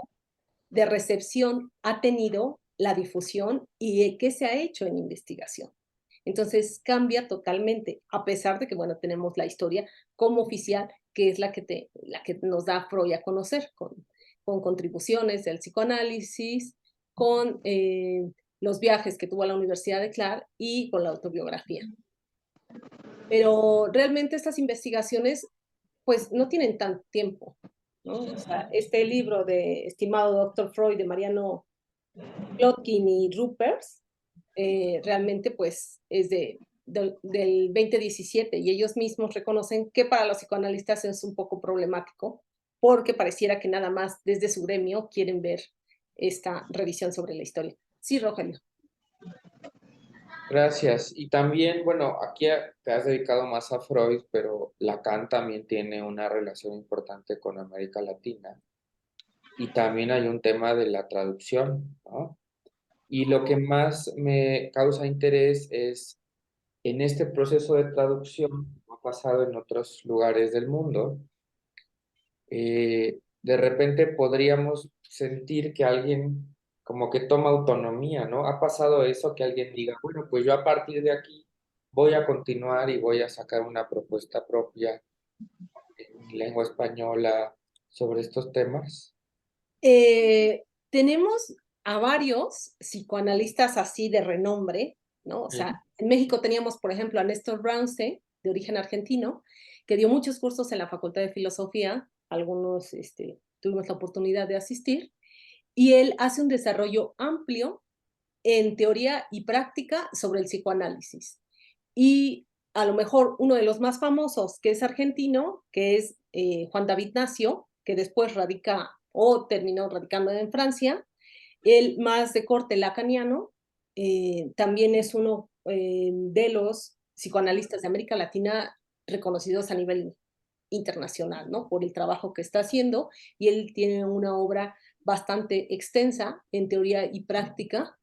de recepción ha tenido la difusión y qué se ha hecho en investigación. Entonces cambia totalmente, a pesar de que, bueno, tenemos la historia como oficial, que es la que nos da Freud a conocer, con contribuciones del psicoanálisis, con los viajes que tuvo a la Universidad de Clark y con la autobiografía. Pero realmente estas investigaciones, pues, no tienen tanto tiempo, ¿no? O sea, este libro de Estimado Doctor Freud de Mariano Plotkin y Ruppers, realmente pues es del 2017 y ellos mismos reconocen que para los psicoanalistas es un poco problemático porque pareciera que nada más desde su gremio quieren ver esta revisión sobre la historia. Sí, Rogelio. Gracias. Y también, bueno, aquí te has dedicado más a Freud, pero Lacan también tiene una relación importante con América Latina. Y también hay un tema de la traducción, ¿no? Y lo que más me causa interés es en este proceso de traducción, como ha pasado en otros lugares del mundo, de repente podríamos sentir que alguien como que toma autonomía, ¿no? Ha pasado eso que alguien diga, bueno, pues yo a partir de aquí voy a continuar y voy a sacar una propuesta propia en lengua española sobre estos temas. Tenemos a varios psicoanalistas así de renombre, ¿no? O sea, en México teníamos, por ejemplo, a Néstor Brownstein, de origen argentino, que dio muchos cursos en la Facultad de Filosofía, algunos tuvimos la oportunidad de asistir, y él hace un desarrollo amplio en teoría y práctica sobre el psicoanálisis. Y a lo mejor uno de los más famosos, que es argentino, que es Juan David Nacio, que después radica o terminó radicando en Francia, él más de corte lacaniano, también es uno de los psicoanalistas de América Latina reconocidos a nivel internacional, ¿no? Por el trabajo que está haciendo, y él tiene una obra bastante extensa en teoría y práctica,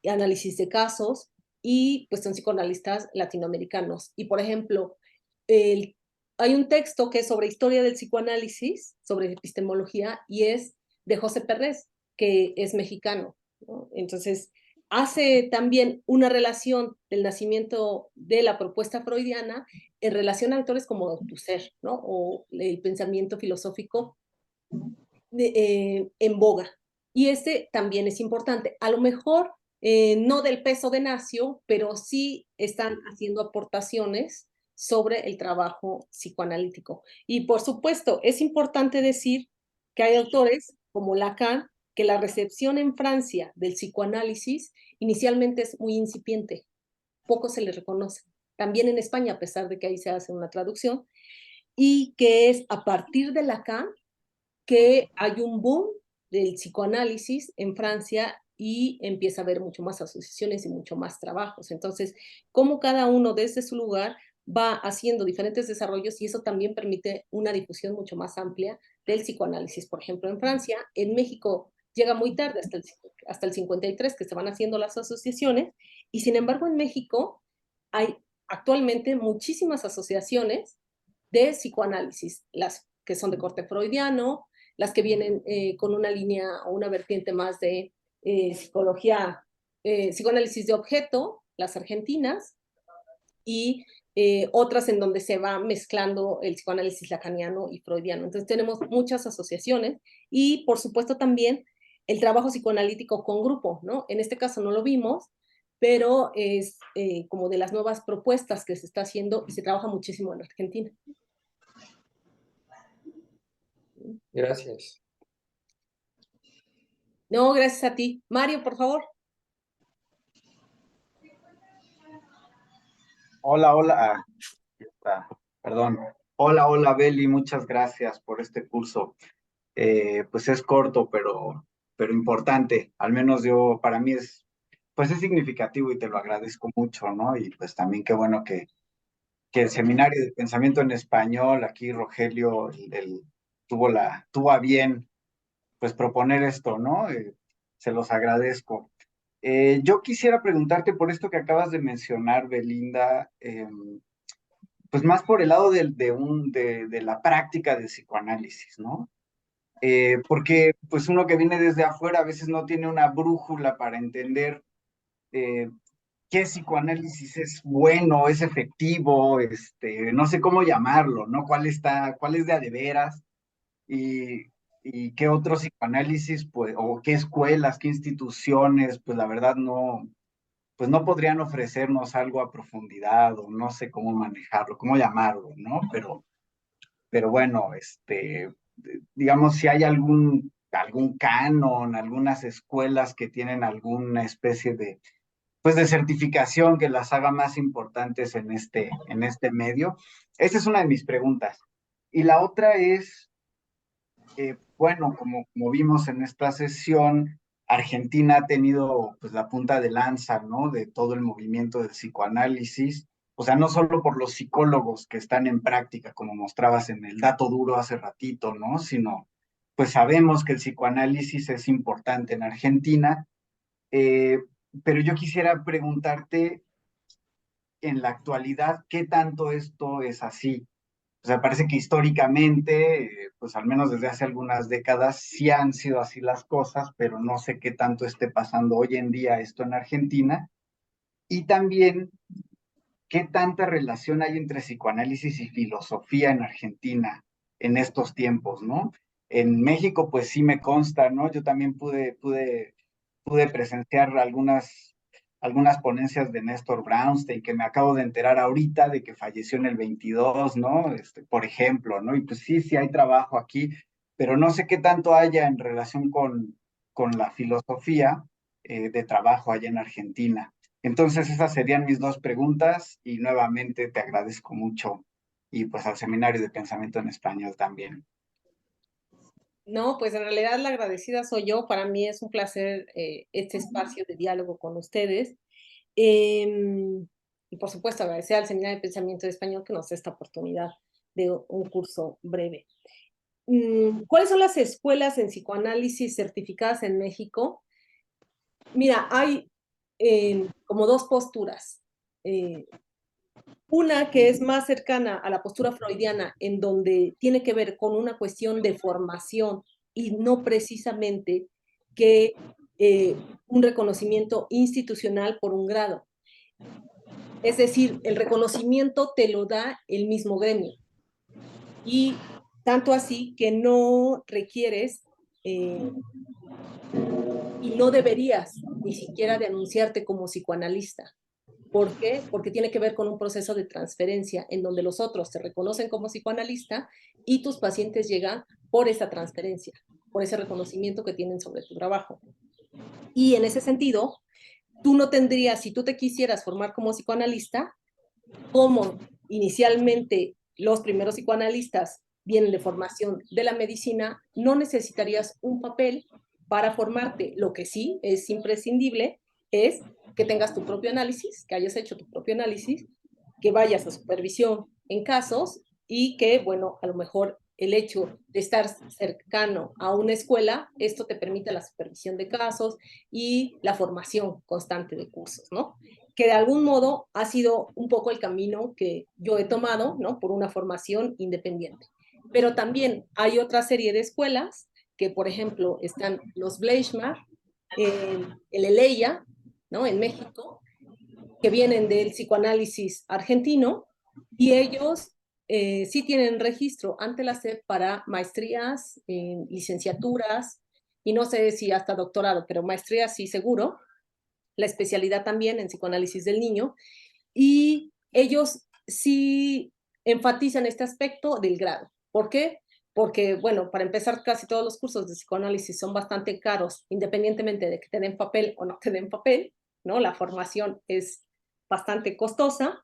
análisis de casos, y pues son psicoanalistas latinoamericanos. Y por ejemplo, el, hay un texto que es sobre historia del psicoanálisis, sobre epistemología, y es de José Pérez, que es mexicano, ¿no? Entonces, hace también una relación del nacimiento de la propuesta freudiana en relación a autores como Althusser, ¿no? O el pensamiento filosófico en boga. Y este también es importante. A lo mejor no del peso de Nacio, pero sí están haciendo aportaciones sobre el trabajo psicoanalítico. Y por supuesto, es importante decir que hay autores como Lacan, que la recepción en Francia del psicoanálisis inicialmente es muy incipiente, poco se le reconoce. También en España, a pesar de que ahí se hace una traducción, y que es a partir de Lacan que hay un boom del psicoanálisis en Francia y empieza a haber mucho más asociaciones y mucho más trabajos. Entonces, cómo cada uno desde su lugar va haciendo diferentes desarrollos y eso también permite una difusión mucho más amplia del psicoanálisis. Por ejemplo, en Francia, en México llega muy tarde, hasta el 53, que se van haciendo las asociaciones, y sin embargo en México hay actualmente muchísimas asociaciones de psicoanálisis, las que son de corte freudiano, las que vienen con una línea o una vertiente más de psicología, psicoanálisis de objeto, las argentinas, y otras en donde se va mezclando el psicoanálisis lacaniano y freudiano. Entonces tenemos muchas asociaciones y por supuesto también el trabajo psicoanalítico con grupo, ¿no? En este caso no lo vimos, pero es como de las nuevas propuestas que se está haciendo y se trabaja muchísimo en Argentina. Gracias. No, gracias a ti. Mario, por favor. Hola, hola. Perdón. Hola, hola, Beli, muchas gracias por este curso. Pues es corto, pero importante. Al menos yo, para mí pues es significativo y te lo agradezco mucho, ¿no? Y pues también qué bueno que el seminario de pensamiento en español, aquí Rogelio, tuvo a bien, pues proponer esto, ¿no? Se los agradezco. Yo quisiera preguntarte por esto que acabas de mencionar, Belinda, pues más por el lado de la práctica del psicoanálisis, ¿no? Porque pues uno que viene desde afuera a veces no tiene una brújula para entender eh, qué psicoanálisis es bueno, es efectivo, no sé cómo llamarlo, ¿no? Cuál es de a de veras y qué otro psicoanálisis, pues, o qué escuelas, qué instituciones, pues la verdad no, pues no podrían ofrecernos algo a profundidad o no sé cómo manejarlo, cómo llamarlo, ¿no? Pero bueno, digamos, si hay algún canon, algunas escuelas que tienen alguna especie pues de certificación que las haga más importantes en este medio. Esa es una de mis preguntas. Y la otra es, bueno, como vimos en esta sesión, Argentina ha tenido pues la punta de lanza, ¿no? De todo el movimiento del psicoanálisis, o sea, no solo por los psicólogos que están en práctica, como mostrabas en el dato duro hace ratito, ¿no? Sino, pues sabemos que el psicoanálisis es importante en Argentina Eh, pero yo quisiera preguntarte en la actualidad, ¿qué tanto esto es así? O sea, parece que históricamente, pues al menos desde hace algunas décadas, sí han sido así las cosas, pero no sé qué tanto esté pasando hoy en día esto en Argentina. Y también, ¿qué tanta relación hay entre psicoanálisis y filosofía en Argentina en estos tiempos, ¿no? En México, pues sí me consta, ¿no? Yo también pude presenciar algunas ponencias de Néstor Brownstein, que me acabo de enterar ahorita de que falleció en el 22, ¿no? Por ejemplo, ¿no? Y pues sí hay trabajo aquí, pero no sé qué tanto haya en relación con la filosofía de trabajo allá en Argentina. Entonces, esas serían mis dos preguntas y nuevamente te agradezco mucho y pues al Seminario de Pensamiento en Español también. No, pues en realidad la agradecida soy yo. Para mí es un placer este espacio de diálogo con ustedes. Y por supuesto agradecer al Seminario de Pensamiento de Español que nos da esta oportunidad de un curso breve. ¿Cuáles son las escuelas en psicoanálisis certificadas en México? Mira, hay como dos posturas. Una que es más cercana a la postura freudiana, en donde tiene que ver con una cuestión de formación y no precisamente que un reconocimiento institucional por un grado. Es decir, el reconocimiento te lo da el mismo gremio. Y tanto así que no requieres y no deberías ni siquiera de anunciarte como psicoanalista. ¿Por qué? Porque tiene que ver con un proceso de transferencia en donde los otros te reconocen como psicoanalista y tus pacientes llegan por esa transferencia, por ese reconocimiento que tienen sobre tu trabajo. Y en ese sentido, tú no tendrías, si tú te quisieras formar como psicoanalista, como inicialmente los primeros psicoanalistas vienen de formación de la medicina, no necesitarías un papel para formarte. Lo que sí es imprescindible es que tengas tu propio análisis, que hayas hecho tu propio análisis, que vayas a supervisión en casos y que, bueno, a lo mejor el hecho de estar cercano a una escuela, esto te permite la supervisión de casos y la formación constante de cursos, ¿no? Que de algún modo ha sido un poco el camino que yo he tomado, ¿no? Por una formación independiente. Pero también hay otra serie de escuelas que, por ejemplo, están los Bleichmar, el Eleya, ¿no? En México, que vienen del psicoanálisis argentino, y ellos sí tienen registro ante la SEP para maestrías, licenciaturas, y no sé si hasta doctorado, pero maestrías sí seguro, la especialidad también en psicoanálisis del niño, y ellos sí enfatizan este aspecto del grado. ¿Por qué? Porque, bueno, para empezar, casi todos los cursos de psicoanálisis son bastante caros, independientemente de que te den papel o no te den papel, ¿no? La formación es bastante costosa,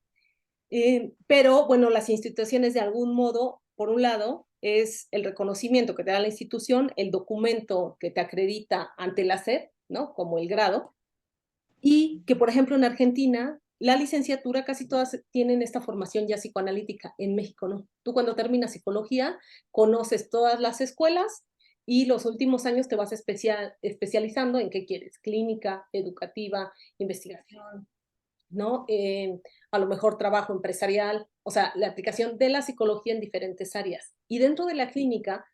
pero, bueno, las instituciones de algún modo, por un lado, es el reconocimiento que te da la institución, el documento que te acredita ante la SEP, ¿no? Como el grado, y que, por ejemplo, en Argentina, la licenciatura casi todas tienen esta formación ya psicoanalítica, en México no. Tú cuando terminas psicología, conoces todas las escuelas y los últimos años te vas especializando en qué quieres, clínica, educativa, investigación, ¿no? A lo mejor trabajo empresarial, o sea, la aplicación de la psicología en diferentes áreas. Y dentro de la clínica,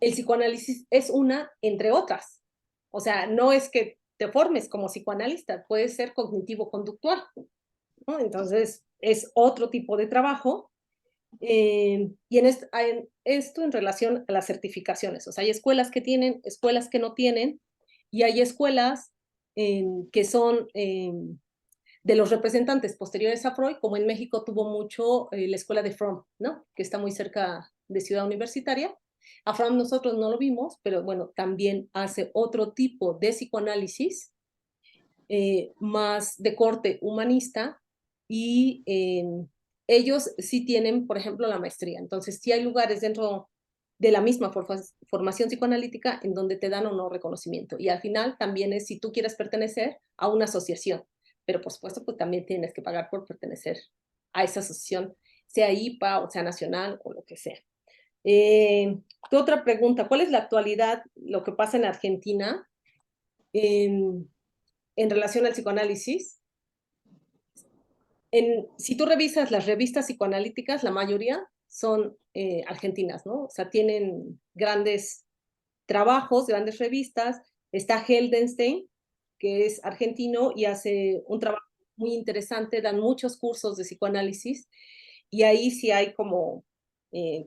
el psicoanálisis es una entre otras. O sea, no es que te formes como psicoanalista, puede ser cognitivo-conductual, ¿no? Entonces, es otro tipo de trabajo. Y en esto en relación a las certificaciones. O sea, hay escuelas que tienen, escuelas que no tienen, y hay escuelas que son de los representantes posteriores a Freud, como en México tuvo mucho la escuela de Fromm, ¿no? Que está muy cerca de Ciudad Universitaria. A Fromm nosotros no lo vimos, pero bueno, también hace otro tipo de psicoanálisis más de corte humanista, y ellos sí tienen, por ejemplo, la maestría. Entonces, sí hay lugares dentro de la misma formación psicoanalítica en donde te dan o no reconocimiento. Y al final también es si tú quieres pertenecer a una asociación, pero por supuesto, pues también tienes que pagar por pertenecer a esa asociación, sea IPA o sea nacional o lo que sea. ¿Qué otra pregunta? ¿Cuál es la actualidad, lo que pasa en Argentina? en relación al psicoanálisis. Si tú revisas las revistas psicoanalíticas, la mayoría son argentinas, ¿no? O sea, tienen grandes trabajos, grandes revistas. Está Heldenstein, que es argentino y hace un trabajo muy interesante, dan muchos cursos de psicoanálisis, y ahí sí hay como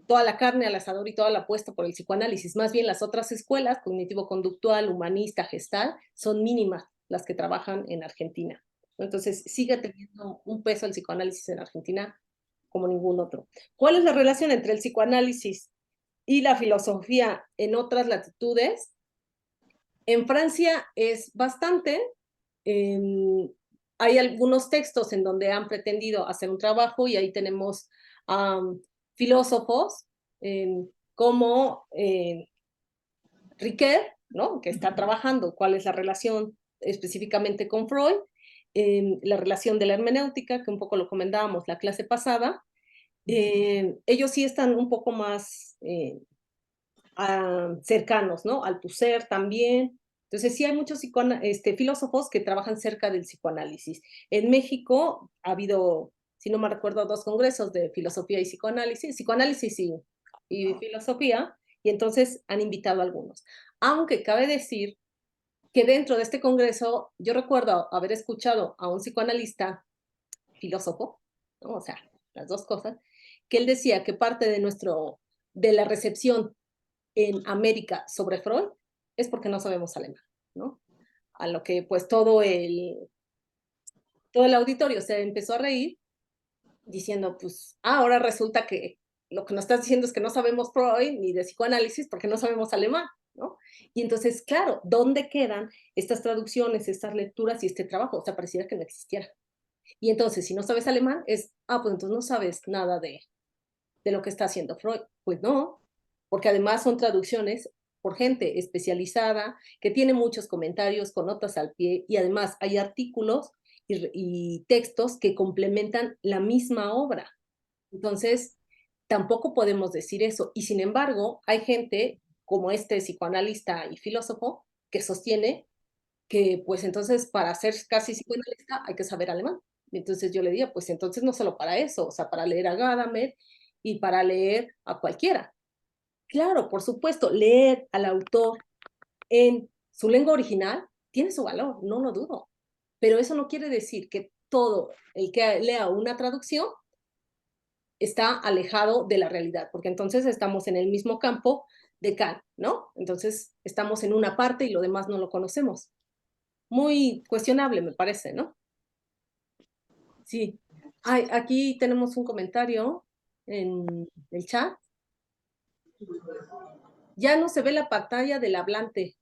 toda la carne al asador y toda la apuesta por el psicoanálisis. Más bien las otras escuelas, cognitivo-conductual, humanista, gestal, son mínimas las que trabajan en Argentina. Entonces sigue teniendo un peso el psicoanálisis en Argentina como ningún otro. ¿Cuál es la relación entre el psicoanálisis y la filosofía en otras latitudes? En Francia es bastante. Hay algunos textos en donde han pretendido hacer un trabajo, y ahí tenemos filósofos como Riquet, ¿no? Que está trabajando cuál es la relación específicamente con Freud, la relación de la hermenéutica, que un poco lo comentábamos la clase pasada. Ellos sí están un poco más cercanos, ¿no? Althusser también. Entonces sí hay muchos filósofos que trabajan cerca del psicoanálisis. En México ha habido, si no me recuerdo, 2 congresos de filosofía y psicoanálisis y filosofía, y entonces han invitado a algunos. Aunque cabe decir que dentro de este congreso, yo recuerdo haber escuchado a un psicoanalista filósofo, ¿no? O sea, las dos cosas, que él decía que parte de la recepción en América sobre Freud es porque no sabemos alemán, ¿no? A lo que pues todo el auditorio se empezó a reír diciendo, pues, ahora resulta que lo que nos estás diciendo es que no sabemos Freud ni de psicoanálisis porque no sabemos alemán, ¿no? Y entonces, claro, ¿dónde quedan estas traducciones, estas lecturas y este trabajo? O sea, pareciera que no existiera. Y entonces, si no sabes alemán, pues entonces no sabes nada de lo que está haciendo Freud. Pues no, porque además son traducciones por gente especializada, que tiene muchos comentarios con notas al pie, y además hay artículos y textos que complementan la misma obra. Entonces, tampoco podemos decir eso. Y sin embargo, hay gente como este psicoanalista y filósofo que sostiene que pues entonces para ser casi psicoanalista hay que saber alemán. Entonces yo le digo, pues entonces no solo para eso, o sea, para leer a Gadamer y para leer a cualquiera. Claro, por supuesto, leer al autor en su lengua original tiene su valor, no lo dudo. Pero eso no quiere decir que todo el que lea una traducción está alejado de la realidad, porque entonces estamos en el mismo campo de Kant, ¿no? Entonces estamos en una parte y lo demás no lo conocemos. Muy cuestionable, me parece, ¿no? Sí. Ay, aquí tenemos un comentario en el chat. Ya no se ve la pantalla del hablante.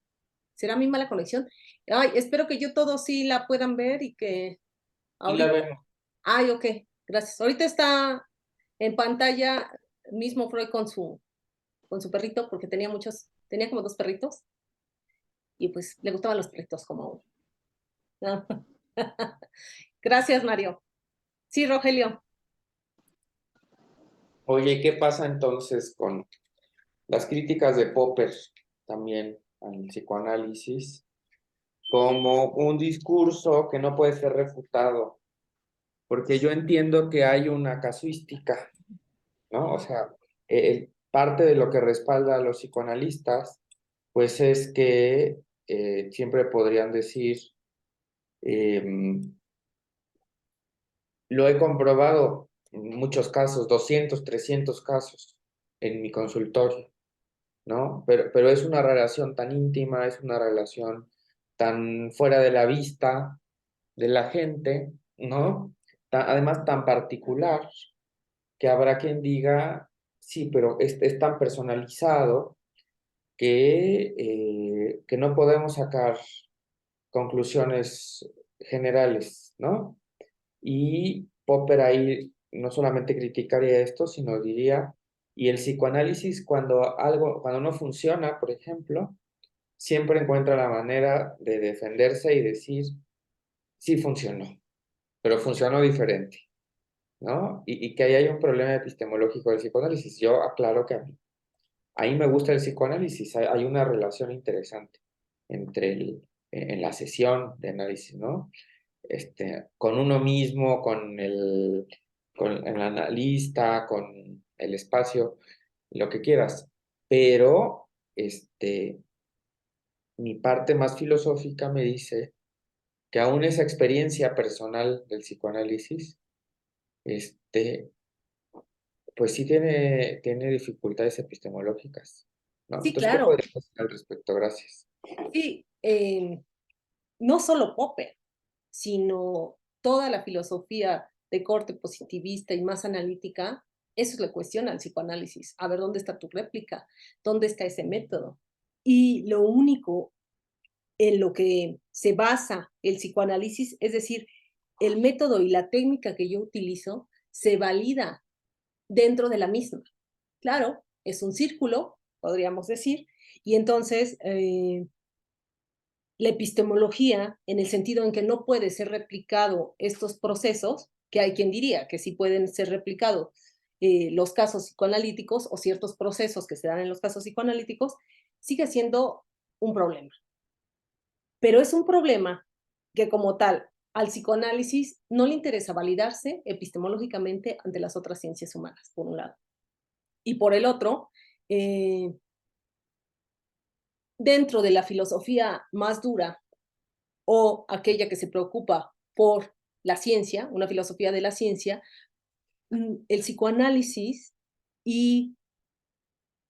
¿Será mi mala conexión? Ay, espero que yo todos sí la puedan ver y que Y la ahorita. vemos. Ay, ok, gracias. Ahorita está en pantalla mismo Freud con su perrito, porque tenía como 2 perritos, y pues le gustaban los perritos como uno. Gracias, Mario. Sí, Rogelio. Oye, ¿qué pasa entonces con las críticas de Popper también al psicoanálisis como un discurso que no puede ser refutado? Porque yo entiendo que hay una casuística, ¿no? O sea, parte de lo que respalda a los psicoanalistas, pues es que siempre podrían decir, lo he comprobado en muchos casos, 200, 300 casos en mi consultorio, ¿no? Pero es una relación tan íntima, es una relación tan fuera de la vista de la gente, ¿no? Además tan particular, que habrá quien diga, sí, pero es tan personalizado que no podemos sacar conclusiones generales, ¿no? Y Popper ahí no solamente criticaría esto, sino diría, y el psicoanálisis cuando no funciona, por ejemplo, siempre encuentra la manera de defenderse y decir, sí funcionó, pero funcionó diferente, ¿no? Y que ahí hay un problema epistemológico del psicoanálisis. Yo aclaro que ahí me gusta el psicoanálisis, hay una relación interesante entre en la sesión de análisis, ¿no? Con uno mismo, con el analista, con el espacio, lo que quieras. Pero mi parte más filosófica me dice que aún esa experiencia personal del psicoanálisis, pues sí tiene dificultades epistemológicas, ¿no? Sí, Entonces, ¿qué claro. podrías decir al respecto? Gracias. Sí, no solo Popper, sino toda la filosofía de corte positivista y más analítica, eso le cuestiona al psicoanálisis. A ver, ¿dónde está tu réplica? ¿Dónde está ese método? Y lo único en lo que se basa el psicoanálisis, es decir, el método y la técnica que yo utilizo, se valida dentro de la misma. Claro, es un círculo, podríamos decir, y entonces la epistemología, en el sentido en que no puede ser replicado estos procesos, que hay quien diría que sí pueden ser replicados los casos psicoanalíticos o ciertos procesos que se dan en los casos psicoanalíticos, sigue siendo un problema. Pero es un problema que como tal al psicoanálisis no le interesa validarse epistemológicamente ante las otras ciencias humanas, por un lado. Y por el otro, dentro de la filosofía más dura o aquella que se preocupa por la ciencia, una filosofía de la ciencia, el psicoanálisis y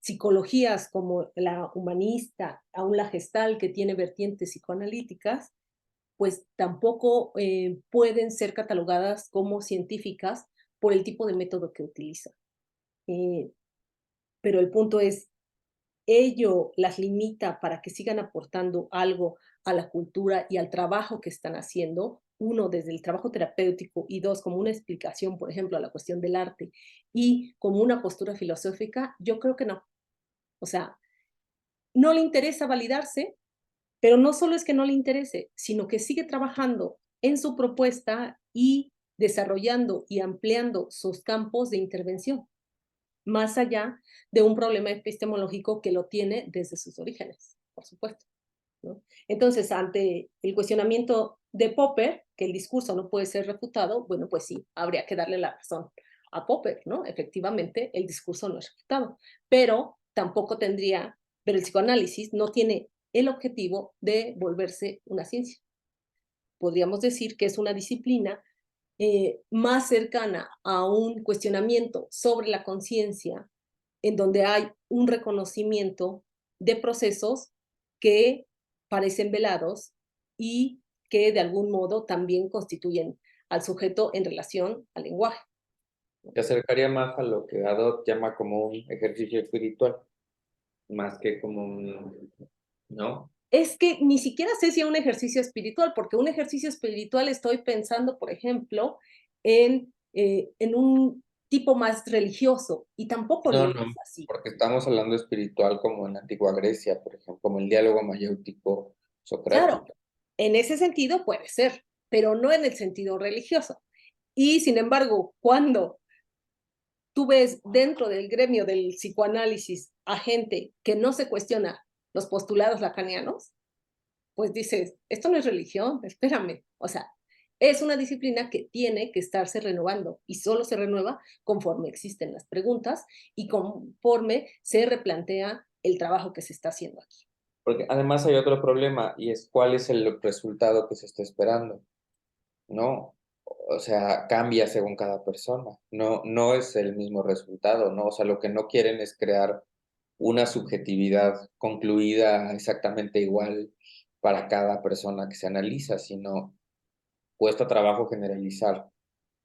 psicologías como la humanista, aún la gestal que tiene vertientes psicoanalíticas, pues tampoco pueden ser catalogadas como científicas por el tipo de método que utilizan. Pero el punto es, ello las limita para que sigan aportando algo a la cultura y al trabajo que están haciendo, uno, desde el trabajo terapéutico, y dos, como una explicación, por ejemplo, a la cuestión del arte, y como una postura filosófica, yo creo que no. O sea, no le interesa validarse, pero no solo es que no le interese, sino que sigue trabajando en su propuesta y desarrollando y ampliando sus campos de intervención, más allá de un problema epistemológico que lo tiene desde sus orígenes, por supuesto, ¿no? Entonces, ante el cuestionamiento de Popper, que el discurso no puede ser refutado, bueno, pues sí, habría que darle la razón a Popper, ¿no? Efectivamente, el discurso no es refutado, pero tampoco tendría, pero el psicoanálisis no tiene el objetivo de volverse una ciencia. Podríamos decir que es una disciplina más cercana a un cuestionamiento sobre la conciencia, en donde hay un reconocimiento de procesos que parecen velados y que de algún modo también constituyen al sujeto en relación al lenguaje. Te acercaría más a lo que Adot llama como un ejercicio espiritual, más que como un, ¿no? Es que ni siquiera sé si es un ejercicio espiritual, porque un ejercicio espiritual estoy pensando, por ejemplo, en un tipo más religioso, y tampoco No, lo no, es así. porque estamos hablando espiritual como en la antigua Grecia, por ejemplo, como el diálogo mayéutico Claro, socrático. en ese sentido puede ser, pero no en el sentido religioso. Y sin embargo, cuando tú ves dentro del gremio del psicoanálisis a gente que no se cuestiona los postulados lacanianos, pues dices, esto no es religión, espérame. O sea, es una disciplina que tiene que estarse renovando y solo se renueva conforme existen las preguntas y conforme se replantea el trabajo que se está haciendo aquí. Porque además hay otro problema y es cuál es el resultado que se está esperando, ¿no? O sea, cambia según cada persona, no es el mismo resultado, ¿no? O sea, lo que no quieren es crear una subjetividad concluida exactamente igual para cada persona que se analiza, sino cuesta trabajo generalizar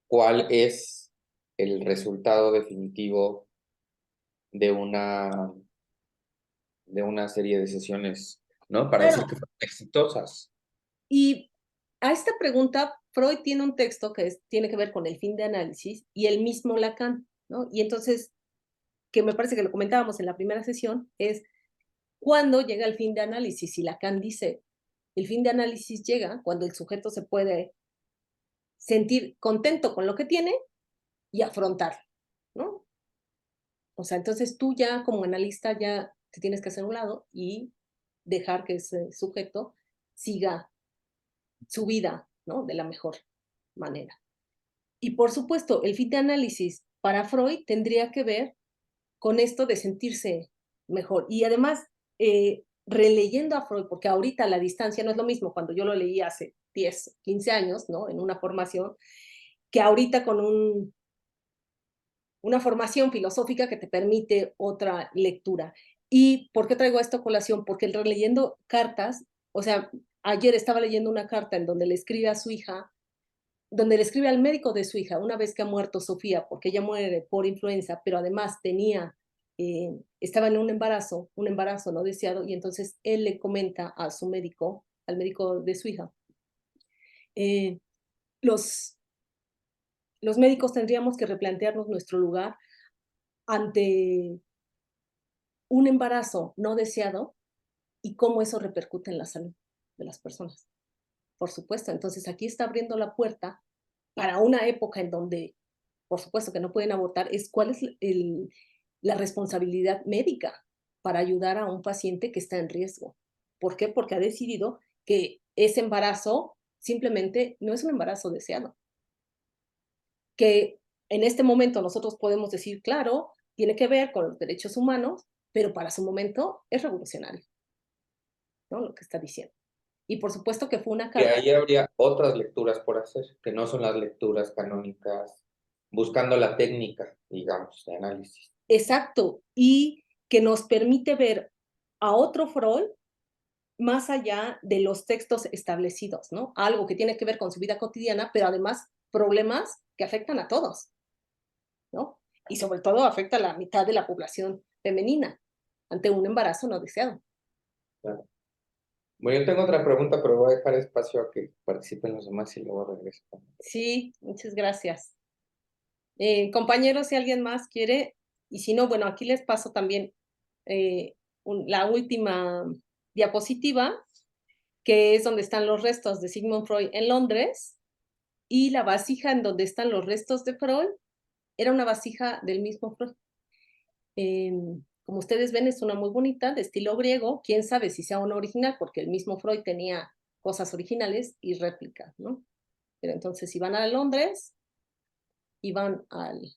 cuál es el resultado definitivo de una serie de sesiones, ¿no? Para decir Claro, que fueron exitosas. y a esta pregunta, Freud tiene un texto que tiene que ver con el fin de análisis y el mismo Lacan, ¿no? Y entonces, que me parece que lo comentábamos en la primera sesión, es cuando llega el fin de análisis. Y Lacan dice, el fin de análisis llega cuando el sujeto se puede sentir contento con lo que tiene y afrontarlo, ¿no? O sea, entonces tú ya como analista ya te tienes que hacer a un lado y dejar que ese sujeto siga su vida, ¿no? De la mejor manera. Y por supuesto, el fit de análisis para Freud tendría que ver con esto de sentirse mejor. Y además, releyendo a Freud, porque ahorita a la distancia no es lo mismo cuando yo lo leí hace 10, 15 años, ¿no? En una formación, que ahorita con una formación filosófica que te permite otra lectura. ¿Y por qué traigo esto a colación? Porque releyendo cartas, o sea, ayer estaba leyendo una carta en donde le escribe a su hija, donde le escribe al médico de su hija, una vez que ha muerto Sofía, porque ella muere por influenza, pero además estaba en un embarazo no deseado, y entonces él le comenta a su médico, al médico de su hija, eh, los médicos tendríamos que replantearnos nuestro lugar ante un embarazo no deseado y cómo eso repercute en la salud de las personas. Por supuesto, entonces aquí está abriendo la puerta para una época en donde, por supuesto, que no pueden abortar, es cuál es la responsabilidad médica para ayudar a un paciente que está en riesgo. ¿Por qué? Porque ha decidido que ese embarazo simplemente no es un embarazo deseado. Que en este momento nosotros podemos decir, claro, tiene que ver con los derechos humanos, pero para su momento es revolucionario, ¿no? Lo que está diciendo. Y por supuesto que fue una Que carta. ahí habría otras lecturas por hacer, que no son las lecturas canónicas, buscando la técnica, digamos, de análisis. Exacto, y que nos permite ver a otro Freud más allá de los textos establecidos, ¿no? Algo que tiene que ver con su vida cotidiana, pero además problemas que afectan a todos, ¿no? Y sobre todo afecta a la mitad de la población femenina ante un embarazo no deseado. Claro. Bueno, yo tengo otra pregunta, pero voy a dejar espacio a que participen los demás y luego regreso. Sí, muchas gracias. Compañeros, si alguien más quiere, y si no, bueno, aquí les paso también la última diapositiva, que es donde están los restos de Sigmund Freud en Londres, y la vasija en donde están los restos de Freud era una vasija del mismo Freud. Como ustedes ven, es una muy bonita, de estilo griego. Quién sabe si sea una original, porque el mismo Freud tenía cosas originales y réplicas, ¿no? Pero entonces, si van a Londres y van al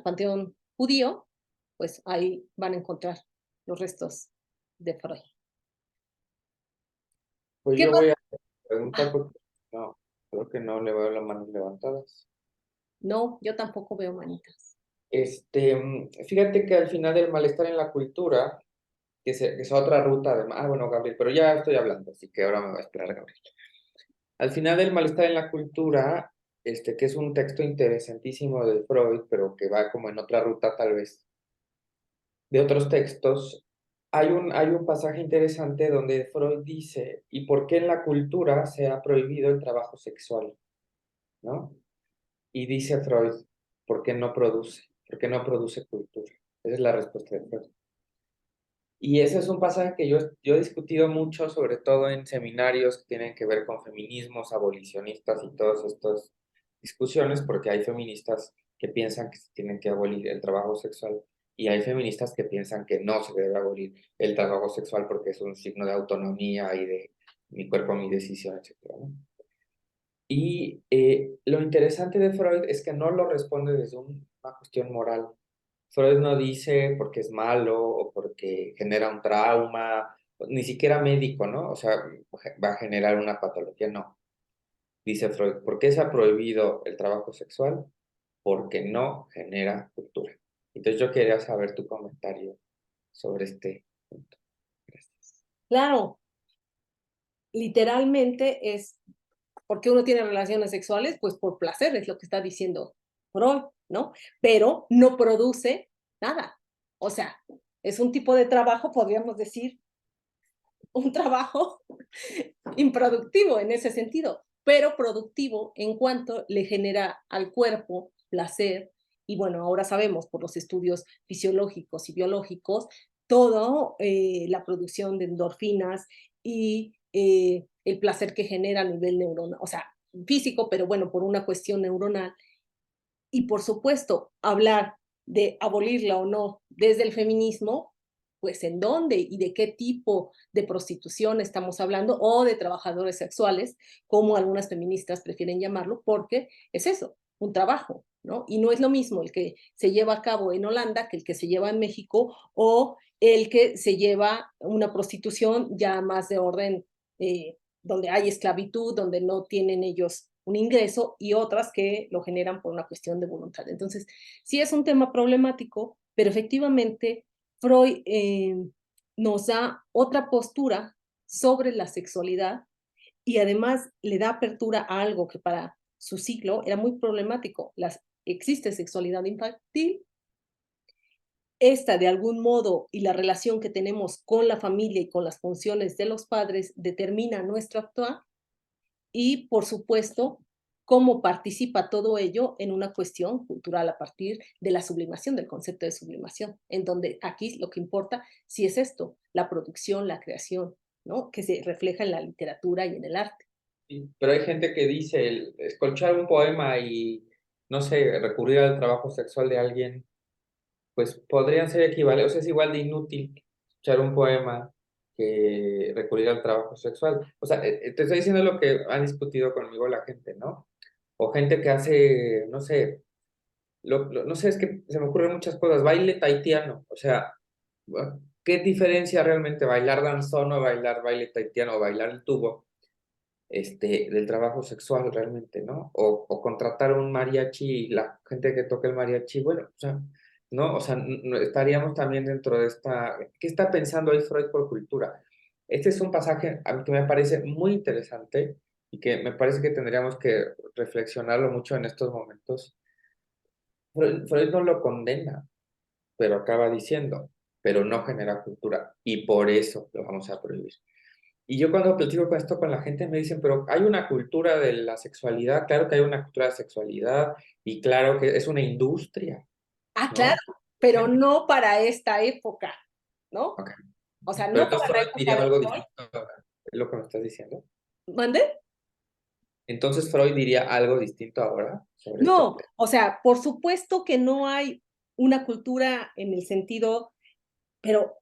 panteón judío, pues ahí van a encontrar los restos de Freud. Pues ¿Qué yo más? voy a preguntar porque no, creo que no le veo las manos levantadas. No, yo tampoco veo manitas. Fíjate que al final del malestar en la cultura, que es otra ruta de... Ah, bueno, Gabriel, pero ya estoy hablando, así que ahora me va a esperar, Gabriel. Al final del malestar en la cultura, que es un texto interesantísimo de Freud, pero que va como en otra ruta tal vez de otros textos, hay un pasaje interesante donde Freud dice, ¿y por qué en la cultura se ha prohibido el trabajo sexual? ¿No? Y dice Freud, ¿por qué no produce? ¿Por qué no produce cultura? Esa es la respuesta de Freud. Y ese es un pasaje que yo he discutido mucho, sobre todo en seminarios que tienen que ver con feminismos, abolicionistas y todas estas discusiones, porque hay feministas que piensan que se tienen que abolir el trabajo sexual y hay feministas que piensan que no se debe abolir el trabajo sexual porque es un signo de autonomía y de mi cuerpo, mi decisión, etc., ¿no? Y lo interesante de Freud es que no lo responde desde una cuestión moral. Freud no dice porque es malo o porque genera un trauma, ni siquiera médico, ¿no? O sea, va a generar una patología, no. Dice Freud, ¿por qué se ha prohibido el trabajo sexual? Porque no genera cultura. Entonces yo quería saber tu comentario sobre este punto. Gracias. Claro, literalmente es porque uno tiene relaciones sexuales, pues por placer, es lo que está diciendo Freud, ¿no? Pero no produce nada. O sea, es un tipo de trabajo, podríamos decir, un trabajo improductivo en ese sentido, pero productivo en cuanto le genera al cuerpo placer. Y bueno, ahora sabemos por los estudios fisiológicos y biológicos, toda la producción de endorfinas y el placer que genera a nivel neuronal, o sea, físico, pero bueno, por una cuestión neuronal. Y por supuesto, hablar de abolirla o no desde el feminismo, pues en dónde y de qué tipo de prostitución estamos hablando o de trabajadores sexuales, como algunas feministas prefieren llamarlo, porque es eso, un trabajo, ¿no? Y no es lo mismo el que se lleva a cabo en Holanda que el que se lleva en México o el que se lleva una prostitución ya más de orden donde hay esclavitud, donde no tienen ellos un ingreso y otras que lo generan por una cuestión de voluntad. Entonces, sí es un tema problemático, pero efectivamente Freud nos da otra postura sobre la sexualidad y además le da apertura a algo que para su siglo era muy problemático. Existe sexualidad infantil, esta de algún modo y la relación que tenemos con la familia y con las funciones de los padres determina nuestro actuar y, por supuesto, cómo participa todo ello en una cuestión cultural a partir de la sublimación, del concepto de sublimación, en donde aquí lo que importa sí es esto, la producción, la creación, ¿no? Que se refleja en la literatura y en el arte. Sí, pero hay gente que dice, escuchar un poema y, no sé, recurrir al trabajo sexual de alguien, pues podrían ser equivalentes, o sea, es igual de inútil escuchar un poema que recurrir al trabajo sexual. O sea, te estoy diciendo lo que han discutido conmigo la gente, ¿no? O gente que hace, no sé, no sé, es que se me ocurren muchas cosas, baile tahitiano, o sea, ¿qué diferencia realmente bailar danzón o bailar baile tahitiano o bailar el tubo? Del trabajo sexual realmente, ¿no? O contratar un mariachi, la gente que toca el mariachi, bueno, o sea, ¿no? O sea, estaríamos también dentro de esta, ¿qué está pensando ahí Freud por cultura? Este es un pasaje a mí que me parece muy interesante y que me parece que tendríamos que reflexionarlo mucho en estos momentos. Freud no lo condena, pero acaba diciendo, pero no genera cultura y por eso lo vamos a prohibir. Y yo cuando platico con esto con la gente me dicen, pero hay una cultura de la sexualidad, claro que hay una cultura de sexualidad y claro que es una industria, Ah, claro, ¿no? pero no para esta época, ¿no? Ok. O sea, Pero no para entonces la Freud época diría de algo Freud. distinto, es lo que me estás diciendo. ¿Mande? Entonces Freud diría algo distinto ahora sobre este No, tema. o sea, por supuesto que no hay una cultura en el sentido, pero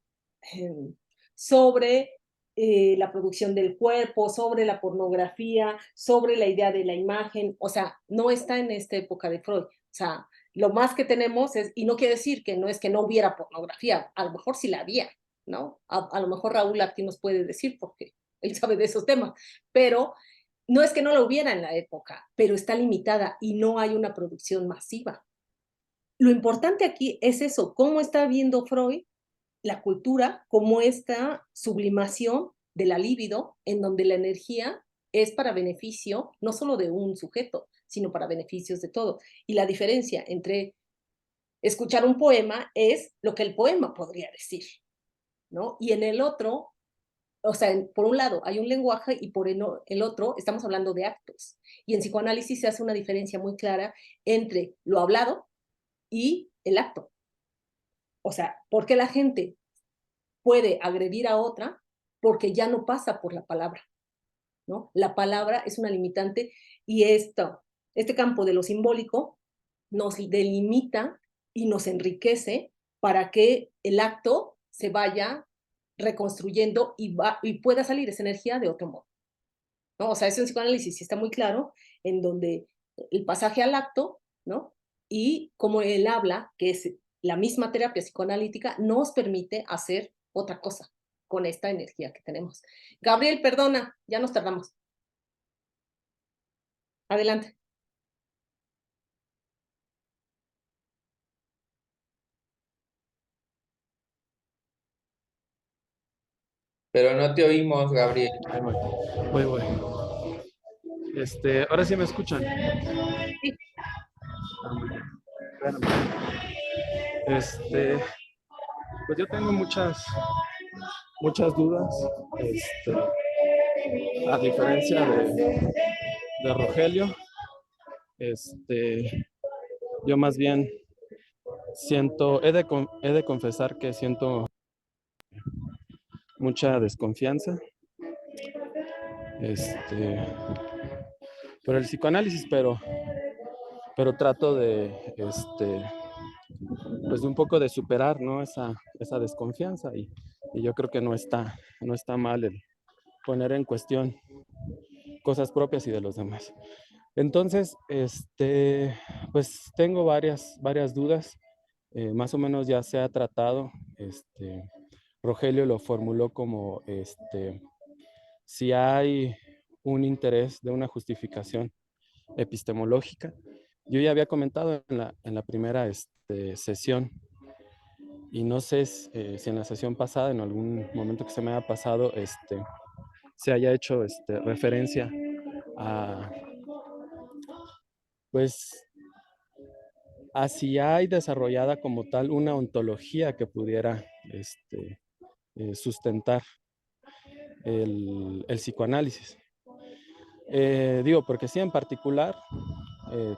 sobre la producción del cuerpo, sobre la pornografía, sobre la idea de la imagen, o sea, no está en esta época de Freud. O sea, lo más que tenemos es, y no quiere decir que no es que no hubiera pornografía, a lo mejor sí la había, ¿no? A lo mejor Raúl aquí nos puede decir porque él sabe de esos temas, pero no es que no la hubiera en la época, pero está limitada y no hay una producción masiva. Lo importante aquí es eso, cómo está viendo Freud la cultura como esta sublimación de la libido, en donde la energía es para beneficio no solo de un sujeto, sino para beneficios de todo. Y la diferencia entre escuchar un poema es lo que el poema podría decir, ¿no? Y en el otro, o sea, por un lado hay un lenguaje y por el otro estamos hablando de actos. Y en psicoanálisis se hace una diferencia muy clara entre lo hablado y el acto. O sea, ¿por qué la gente puede agredir a otra? Porque ya no pasa por la palabra, ¿no? La palabra es una limitante y este campo de lo simbólico nos delimita y nos enriquece para que el acto se vaya reconstruyendo y pueda salir esa energía de otro modo, ¿no? O sea, eso en psicoanálisis sí está muy claro, en donde el pasaje al acto, ¿no? Y como él habla, que es la misma terapia psicoanalítica, nos permite hacer otra cosa con esta energía que tenemos. Gabriel, perdona, ya nos tardamos. Adelante. Pero no te oímos, Gabriel. Ahí voy. Ahora sí me escuchan. Sí. Pues yo tengo muchas dudas. A diferencia de Rogelio, yo más bien he de confesar que siento mucha desconfianza por el psicoanálisis, pero trato pues un poco de superar, ¿no? Esa desconfianza y yo creo que no está mal el poner en cuestión cosas propias y de los demás. Entonces, pues tengo varias dudas. Más o menos ya se ha tratado. Rogelio lo formuló como si hay un interés de una justificación epistemológica. Yo ya había comentado en la primera sesión, y no sé si en la sesión pasada, en algún momento que se me haya pasado, se haya hecho referencia a, pues, a si hay desarrollada como tal una ontología que pudiera sustentar el psicoanálisis. Digo, porque sí, en particular,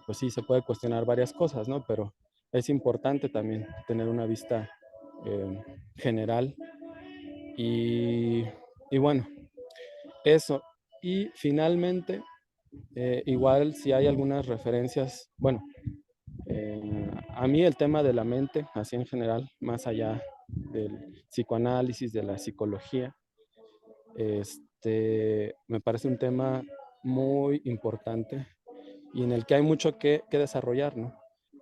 pues sí, se puede cuestionar varias cosas, ¿no? Pero es importante también tener una vista general. Y bueno, eso. Y finalmente, igual si hay algunas referencias, bueno, a mí el tema de la mente, así en general, más allá del psicoanálisis, de la psicología, me parece un tema muy importante y en el que hay mucho que desarrollar, ¿no?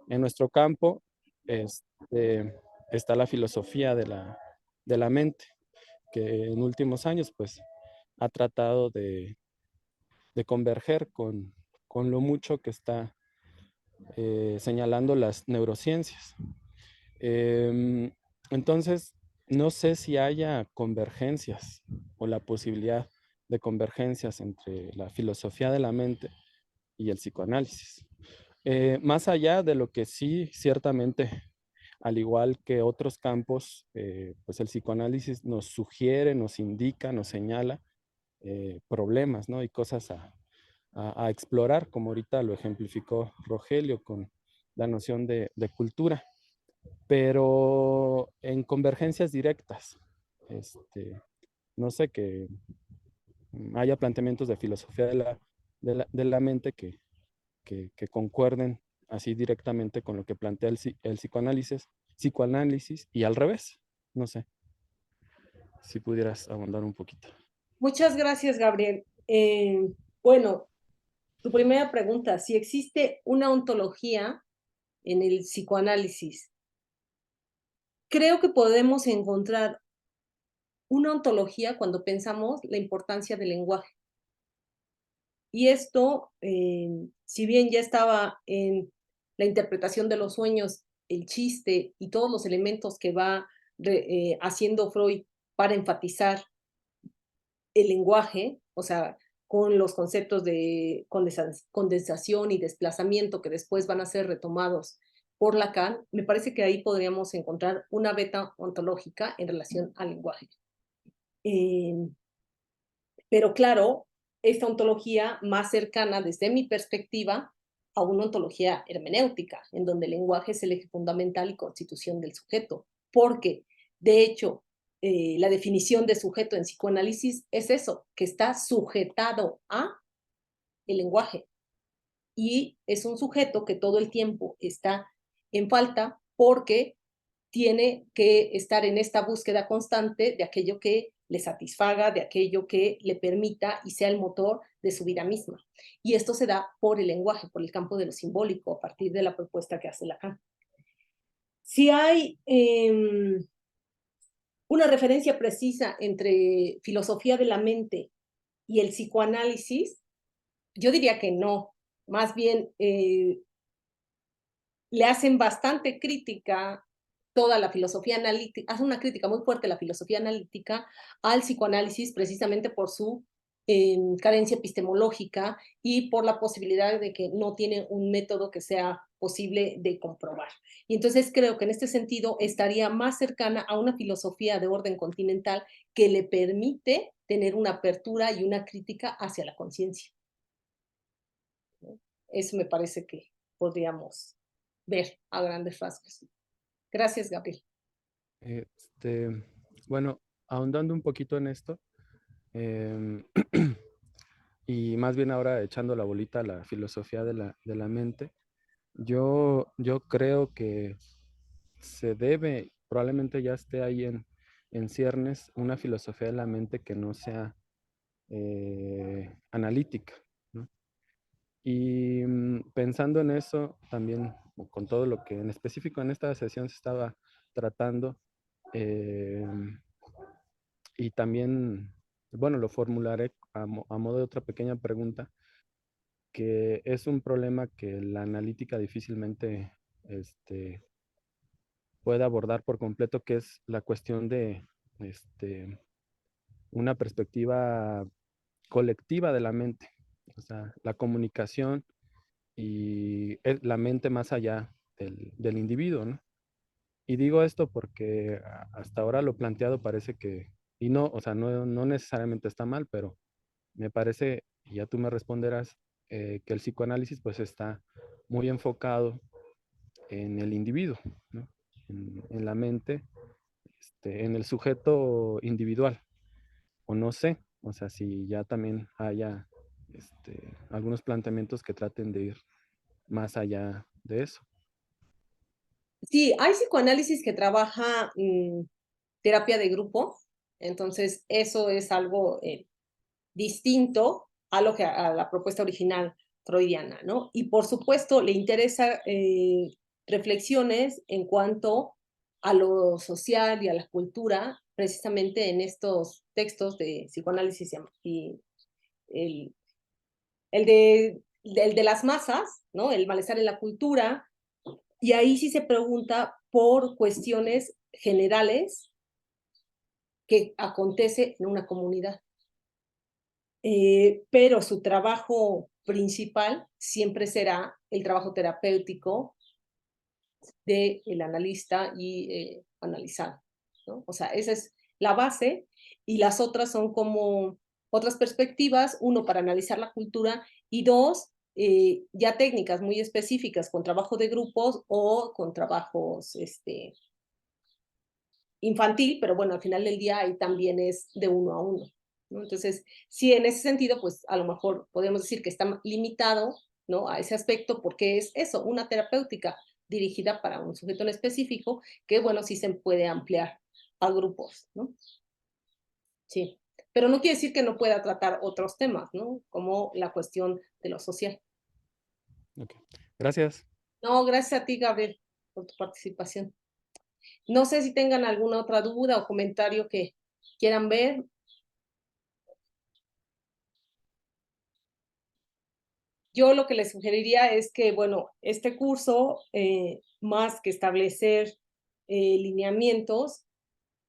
En nuestro campo está la filosofía de la mente, que en últimos años pues ha tratado de converger con lo mucho que está señalando las neurociencias. Entonces, no sé si haya convergencias o la posibilidad de convergencias entre la filosofía de la mente y el psicoanálisis. Más allá de lo que sí, ciertamente, al igual que otros campos, pues el psicoanálisis nos sugiere, nos indica, nos señala problemas, ¿no? Y cosas a explorar, como ahorita lo ejemplificó Rogelio con la noción de cultura, pero en convergencias directas. No sé, que haya planteamientos de filosofía de la mente que concuerden así directamente con lo que plantea el psicoanálisis y al revés. No sé si pudieras abundar un poquito. Muchas gracias, Gabriel. Bueno, tu primera pregunta, si existe una ontología en el psicoanálisis, creo que podemos encontrar una ontología cuando pensamos la importancia del lenguaje. Y esto, si bien ya estaba en la interpretación de los sueños, el chiste y todos los elementos que va haciendo Freud para enfatizar el lenguaje, o sea, con los conceptos de condensación y desplazamiento que después van a ser retomados por Lacan, me parece que ahí podríamos encontrar una beta ontológica en relación al lenguaje. Pero claro, esta ontología más cercana desde mi perspectiva a una ontología hermenéutica, en donde el lenguaje es el eje fundamental y constitución del sujeto, porque de hecho la definición de sujeto en psicoanálisis es eso, que está sujetado a el lenguaje y es un sujeto que todo el tiempo está en falta porque tiene que estar en esta búsqueda constante de aquello que le satisfaga, de aquello que le permita y sea el motor de su vida misma. Y esto se da por el lenguaje, por el campo de lo simbólico, a partir de la propuesta que hace Lacan. Si hay una referencia precisa entre filosofía de la mente y el psicoanálisis, yo diría que no. Más bien, le hacen bastante crítica toda la filosofía analítica, hace una crítica muy fuerte a la filosofía analítica al psicoanálisis precisamente por su carencia epistemológica y por la posibilidad de que no tiene un método que sea posible de comprobar. Y entonces creo que en este sentido estaría más cercana a una filosofía de orden continental que le permite tener una apertura y una crítica hacia la conciencia. Eso me parece que podríamos ver a grandes rasgos. Gracias, Gabriel. Bueno, ahondando un poquito en esto, y más bien ahora echando la bolita a la filosofía de la mente, yo creo que se debe, probablemente ya esté ahí en ciernes, una filosofía de la mente que no sea analítica, ¿no? Y pensando en eso, también con todo lo que en específico en esta sesión se estaba tratando, y también, bueno, lo formularé a modo de otra pequeña pregunta, que es un problema que la analítica difícilmente puede abordar por completo, que es la cuestión de una perspectiva colectiva de la mente, o sea, la comunicación y la mente más allá del individuo, ¿no? Y digo esto porque hasta ahora lo planteado parece que, y no, o sea, no necesariamente está mal, pero me parece, y ya tú me responderás, que el psicoanálisis pues está muy enfocado en el individuo, ¿no? En la mente, en el sujeto individual, o no sé, o sea, si ya también haya algunos planteamientos que traten de ir más allá de eso. Sí, hay psicoanálisis que trabaja terapia de grupo, entonces eso es algo distinto a lo que a la propuesta original freudiana, ¿no? Y por supuesto le interesa reflexiones en cuanto a lo social y a la cultura, precisamente en estos textos de psicoanálisis y el, el de las masas, ¿no? El malestar en la cultura, y ahí sí se pregunta por cuestiones generales que acontece en una comunidad. Pero su trabajo principal siempre será el trabajo terapéutico del analista y analizado, ¿no? O sea, esa es la base y las otras son como otras perspectivas, uno para analizar la cultura y dos, ya técnicas muy específicas con trabajo de grupos o con trabajos infantil, pero bueno, al final del día ahí también es de uno a uno, ¿no? Entonces, sí, en ese sentido, pues a lo mejor podemos decir que está limitado, ¿no? A ese aspecto porque es eso, una terapéutica dirigida para un sujeto en específico, que bueno, sí se puede ampliar a grupos, ¿no? Sí, pero no quiere decir que no pueda tratar otros temas, ¿no? Como la cuestión de lo social. Ok, gracias. No, gracias a ti, Gabriel, por tu participación. No sé si tengan alguna otra duda o comentario que quieran ver. Yo lo que les sugeriría es que, bueno, este curso, más que establecer lineamientos,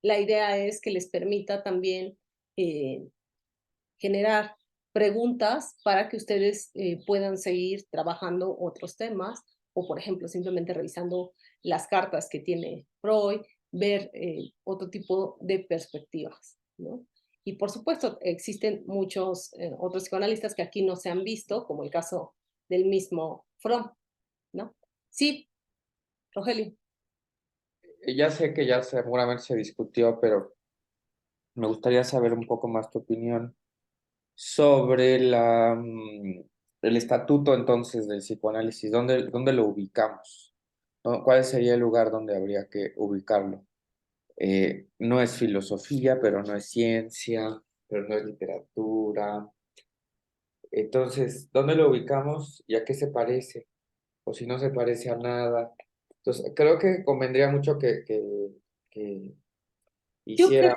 la idea es que les permita también generar preguntas para que ustedes puedan seguir trabajando otros temas o, por ejemplo, simplemente revisando las cartas que tiene Freud, ver otro tipo de perspectivas, ¿no? Y por supuesto, existen muchos otros psicoanalistas que aquí no se han visto, como el caso del mismo Fromm, ¿no? Sí, Rogelio. Ya sé que ya seguramente se discutió, pero me gustaría saber un poco más tu opinión sobre el estatuto entonces del psicoanálisis. ¿Dónde lo ubicamos? ¿No? ¿Cuál sería el lugar donde habría que ubicarlo? No es filosofía, pero no es ciencia, pero no es literatura. Entonces, ¿dónde lo ubicamos y a qué se parece? O si no se parece a nada. Entonces, creo que convendría mucho que Yo creo hiciera.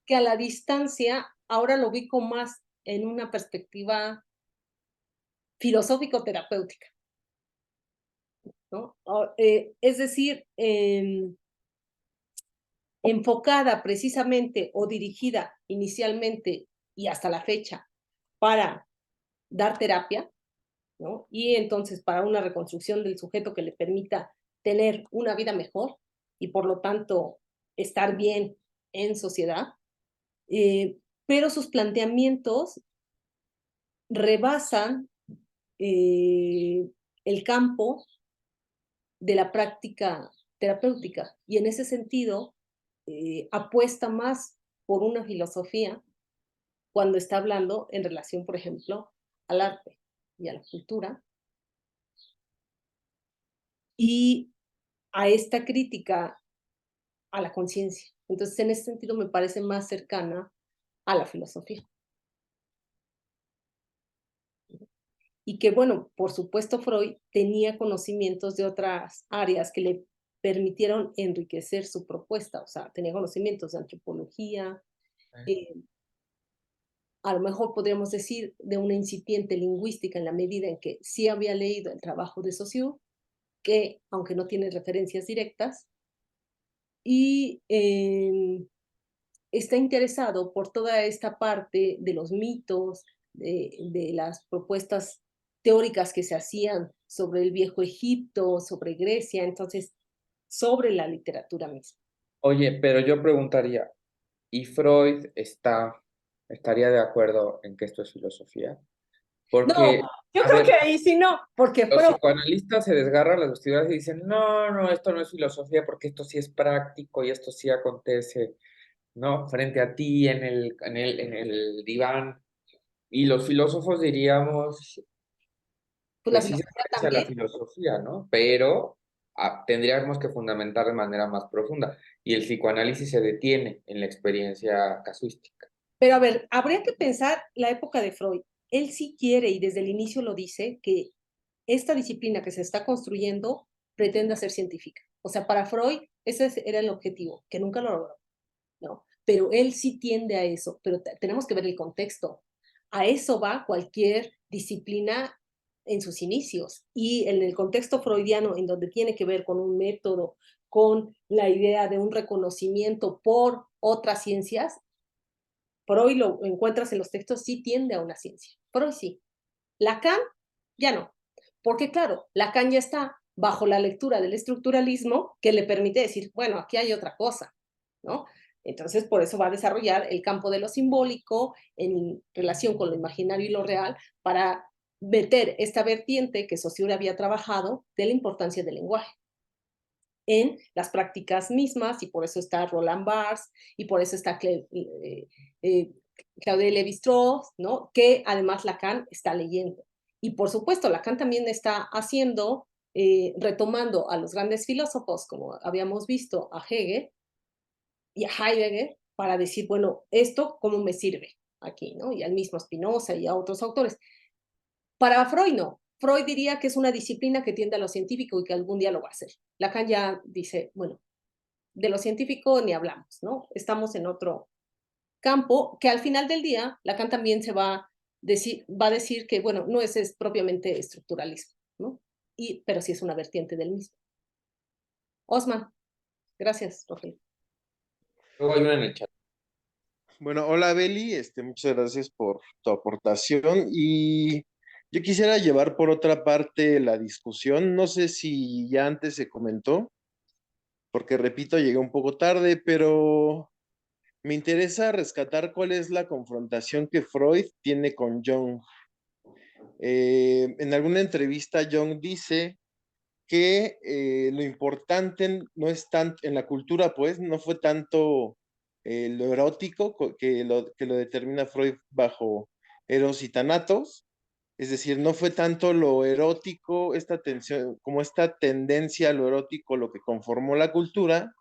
que a la distancia ahora lo ubico más en una perspectiva filosófico-terapéutica, ¿no? Es decir, enfocada precisamente o dirigida inicialmente y hasta la fecha para dar terapia, ¿no? Y entonces para una reconstrucción del sujeto que le permita tener una vida mejor y por lo tanto estar bien en sociedad, pero sus planteamientos rebasan el campo de la práctica terapéutica y en ese sentido apuesta más por una filosofía cuando está hablando en relación, por ejemplo, al arte y a la cultura. Y a esta crítica a la conciencia. Entonces, en ese sentido, me parece más cercana a la filosofía. Y que, bueno, por supuesto, Freud tenía conocimientos de otras áreas que le permitieron enriquecer su propuesta, o sea, tenía conocimientos de antropología, a lo mejor podríamos decir de una incipiente lingüística en la medida en que sí había leído el trabajo de Saussure, que aunque no tiene referencias directas, y está interesado por toda esta parte de los mitos, de las propuestas teóricas que se hacían sobre el viejo Egipto, sobre Grecia, entonces sobre la literatura misma. Oye, pero yo preguntaría, ¿y Freud estaría de acuerdo en que esto es filosofía? No, Porque, yo a creo ver, que ahí sí no, porque los Freud, psicoanalistas se desgarran las vestiduras y dicen, no, no, esto no es filosofía porque esto sí es práctico y esto sí acontece, ¿no? Frente a ti en el diván. Y los filósofos diríamos, pues la pues sí se filosofía parece a la también. filosofía, ¿no? Pero tendríamos que fundamentar de manera más profunda. Y el psicoanálisis se detiene en la experiencia casuística. Pero a ver, habría que pensar la época de Freud. Él sí quiere, y desde el inicio lo dice, que esta disciplina que se está construyendo pretenda ser científica. O sea, para Freud ese era el objetivo, que nunca lo logró, ¿no? Pero él sí tiende a eso, pero tenemos que ver el contexto. A eso va cualquier disciplina en sus inicios. Y en el contexto freudiano, en donde tiene que ver con un método, con la idea de un reconocimiento por otras ciencias, Freud lo encuentras en los textos, sí tiende a una ciencia. Freud sí. Lacan ya no. Porque claro, Lacan ya está bajo la lectura del estructuralismo que le permite decir, bueno, aquí hay otra cosa, ¿no? Entonces, por eso va a desarrollar el campo de lo simbólico en relación con lo imaginario y lo real para meter esta vertiente que Saussure había trabajado de la importancia del lenguaje en las prácticas mismas, y por eso está Roland Barthes, y por eso está Claude Lévi-Strauss, ¿no? Que además Lacan está leyendo. Y por supuesto, Lacan también está haciendo, retomando a los grandes filósofos, como habíamos visto, a Hegel y a Heidegger, para decir, bueno, ¿esto cómo me sirve aquí, ¿no? Y al mismo Spinoza y a otros autores. Para Freud no. Freud diría que es una disciplina que tiende a lo científico y que algún día lo va a hacer. Lacan ya dice, bueno, de lo científico ni hablamos, ¿no? Estamos en otro campo que al final del día Lacan también va a decir que, bueno, no es propiamente estructuralismo, ¿no? Pero sí es una vertiente del mismo. Osman, gracias, Rogelio. Luego hay una en el chat. Bueno, hola Beli, muchas gracias por tu aportación y yo quisiera llevar por otra parte la discusión. No sé si ya antes se comentó, porque repito, llegué un poco tarde, pero me interesa rescatar cuál es la confrontación que Freud tiene con Jung. En alguna entrevista Jung dice que lo importante no es tanto, en la cultura pues, no fue tanto lo erótico que lo determina Freud bajo Eros y Thanatos, es decir, no fue tanto lo erótico, esta tensión, como esta tendencia a lo erótico lo que conformó la cultura,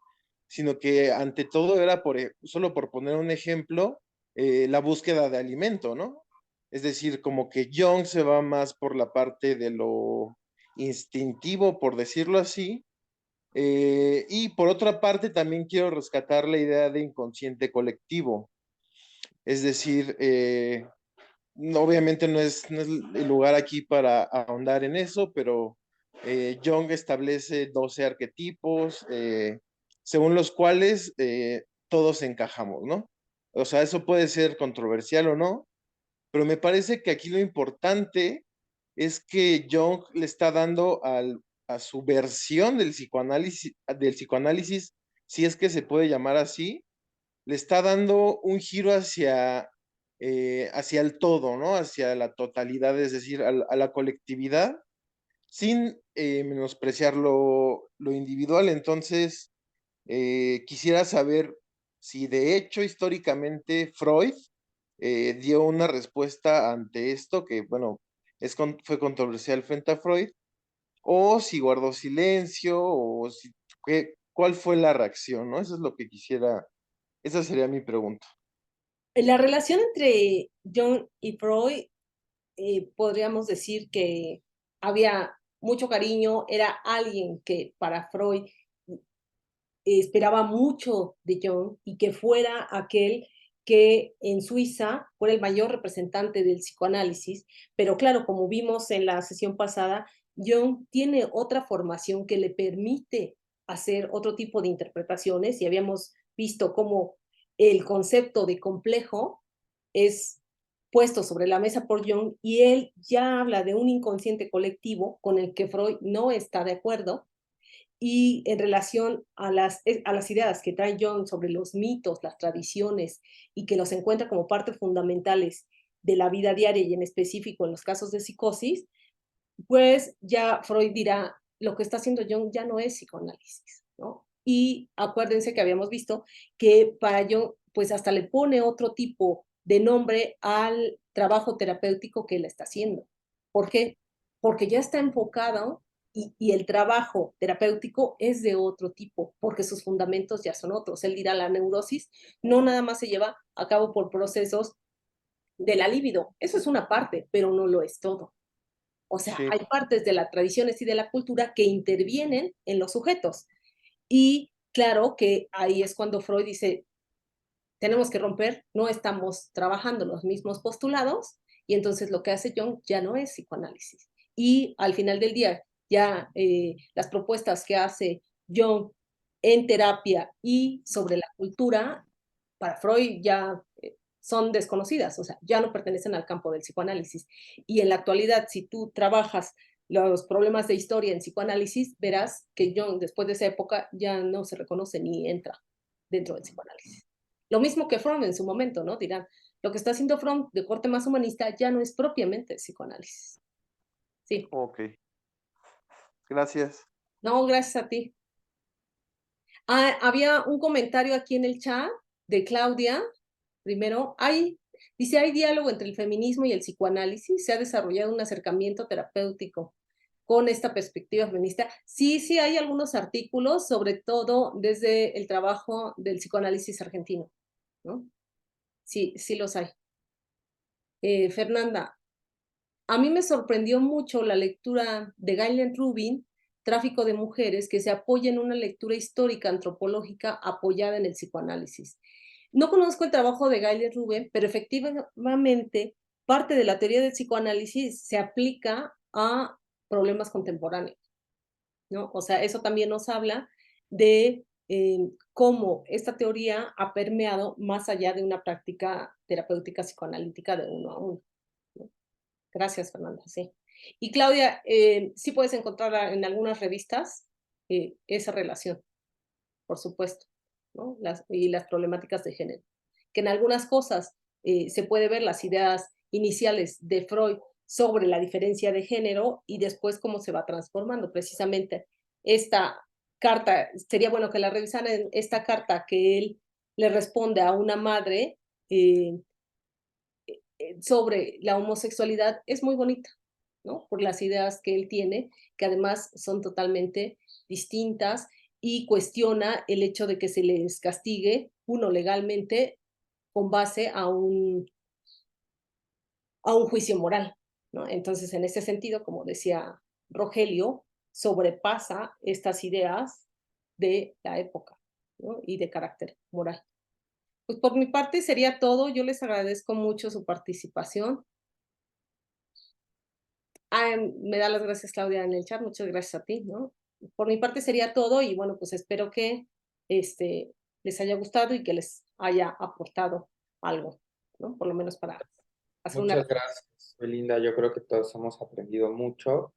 sino que ante todo era, solo por poner un ejemplo, la búsqueda de alimento, ¿no? Es decir, como que Jung se va más por la parte de lo instintivo, por decirlo así, y por otra parte también quiero rescatar la idea de inconsciente colectivo, es decir, obviamente no es el lugar aquí para ahondar en eso, pero Jung establece 12 arquetipos, según los cuales todos encajamos, ¿no? O sea, eso puede ser controversial o no, pero me parece que aquí lo importante es que Jung le está dando a su versión del psicoanálisis, si es que se puede llamar así, le está dando un giro hacia el todo, ¿no? Hacia la totalidad, es decir, a la colectividad, sin menospreciar lo individual. Entonces, quisiera saber si de hecho históricamente Freud dio una respuesta ante esto, que bueno, fue controversial frente a Freud, o si guardó silencio, o si ¿Cuál fue la reacción, no? Eso es lo que quisiera, esa sería mi pregunta. La relación entre Jung y Freud, podríamos decir que había mucho cariño, era alguien que para Freud esperaba mucho de Jung y que fuera aquel que en Suiza fuera el mayor representante del psicoanálisis, pero claro, como vimos en la sesión pasada, Jung tiene otra formación que le permite hacer otro tipo de interpretaciones y habíamos visto cómo el concepto de complejo es puesto sobre la mesa por Jung y él ya habla de un inconsciente colectivo con el que Freud no está de acuerdo y en relación a las ideas que trae Jung sobre los mitos, las tradiciones, y que los encuentra como partes fundamentales de la vida diaria y en específico en los casos de psicosis, pues ya Freud dirá, lo que está haciendo Jung ya no es psicoanálisis, ¿no? Y acuérdense que habíamos visto que para Jung, pues hasta le pone otro tipo de nombre al trabajo terapéutico que él está haciendo. ¿Por qué? Porque ya está enfocado y el trabajo terapéutico es de otro tipo, porque sus fundamentos ya son otros. Él dirá, la neurosis no nada más se lleva a cabo por procesos de la libido. Eso es una parte, pero no lo es todo. O sea, Sí, hay partes de las tradiciones y de la cultura que intervienen en los sujetos. Y claro que ahí es cuando Freud dice, tenemos que romper, no estamos trabajando los mismos postulados, y entonces lo que hace Jung ya no es psicoanálisis. Y al final del día, ya las propuestas que hace Jung en terapia y sobre la cultura, para Freud ya son desconocidas, o sea, ya no pertenecen al campo del psicoanálisis. Y en la actualidad, si tú trabajas los problemas de historia en psicoanálisis, verás que Jung, después de esa época, ya no se reconoce ni entra dentro del psicoanálisis. Lo mismo que Fromm en su momento, ¿no? Dirán, lo que está haciendo Fromm de corte más humanista ya no es propiamente psicoanálisis. Sí. ok. Gracias. No, gracias a ti. Había un comentario aquí en el chat de Claudia. Primero, dice, hay diálogo entre el feminismo y el psicoanálisis. Se ha desarrollado un acercamiento terapéutico con esta perspectiva feminista. Sí, sí, hay algunos artículos, sobre todo desde el trabajo del psicoanálisis argentino, ¿no? Sí, sí los hay. Fernanda, a mí me sorprendió mucho la lectura de Galen Rubin, Tráfico de Mujeres, que se apoya en una lectura histórica antropológica apoyada en el psicoanálisis. No conozco el trabajo de Galen Rubin, pero efectivamente parte de la teoría del psicoanálisis se aplica a problemas contemporáneos, ¿no? O sea, eso también nos habla de cómo esta teoría ha permeado más allá de una práctica terapéutica psicoanalítica de uno a uno, ¿no? Gracias, Fernanda, sí. Y Claudia, sí puedes encontrar en algunas revistas esa relación, por supuesto, ¿no? Y las problemáticas de género. Que en algunas cosas se puede ver las ideas iniciales de Freud sobre la diferencia de género y después cómo se va transformando. Precisamente esta carta, sería bueno que la revisaran, esta carta que él le responde a una madre sobre la homosexualidad es muy bonita, ¿no? Por las ideas que él tiene, que además son totalmente distintas y cuestiona el hecho de que se les castigue, uno legalmente, con base a un juicio moral, ¿no? Entonces, en ese sentido, como decía Rogelio, sobrepasa estas ideas de la época, ¿no? Y de carácter moral. Pues por mi parte sería todo. Yo les agradezco mucho su participación. Me da las gracias, Claudia, en el chat. Muchas gracias a ti, ¿no? Por mi parte sería todo y bueno, pues espero que les haya gustado y que les haya aportado algo, ¿no? Por lo menos para hacer una... Muchas gracias, Belinda. Yo creo que todos hemos aprendido mucho.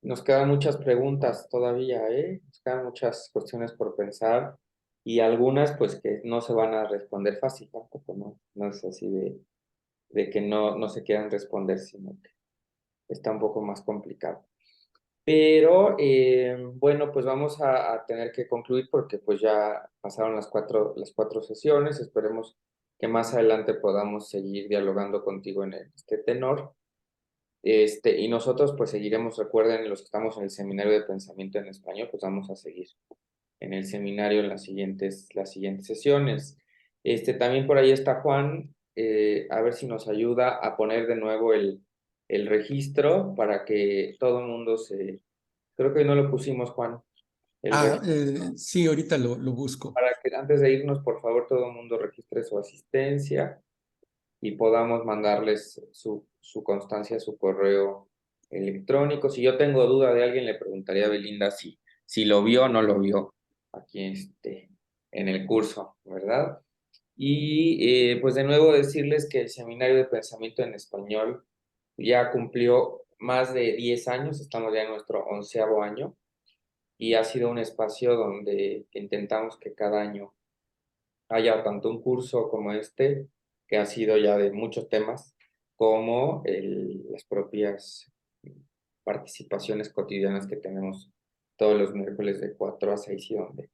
Nos quedan muchas preguntas todavía, ¿eh? Nos quedan muchas cuestiones por pensar y algunas pues que no se van a responder fácil tampoco, ¿no? No es así de que no se quieran responder, sino que está un poco más complicado. Pero bueno, pues vamos a tener que concluir porque pues ya pasaron las cuatro sesiones. Esperemos que más adelante podamos seguir dialogando contigo en este tenor. Y nosotros pues seguiremos, recuerden, los que estamos en el Seminario de Pensamiento en Español, pues vamos a seguir en el seminario en las siguientes sesiones. También por ahí está Juan, a ver si nos ayuda a poner de nuevo el registro para que todo el mundo creo que hoy no lo pusimos, Juan. Sí, ahorita lo busco. Para que antes de irnos, por favor, todo el mundo registre su asistencia y podamos mandarles su constancia a su correo electrónico. Si yo tengo duda de alguien, le preguntaría a Belinda si lo vio o no lo vio aquí en el curso, ¿verdad? Y pues de nuevo decirles que el Seminario de Pensamiento en Español ya cumplió más de 10 años, estamos ya en nuestro 11º año, y ha sido un espacio donde intentamos que cada año haya tanto un curso como que ha sido ya de muchos temas, como las propias participaciones cotidianas que tenemos todos los miércoles de 4 a 6 y donde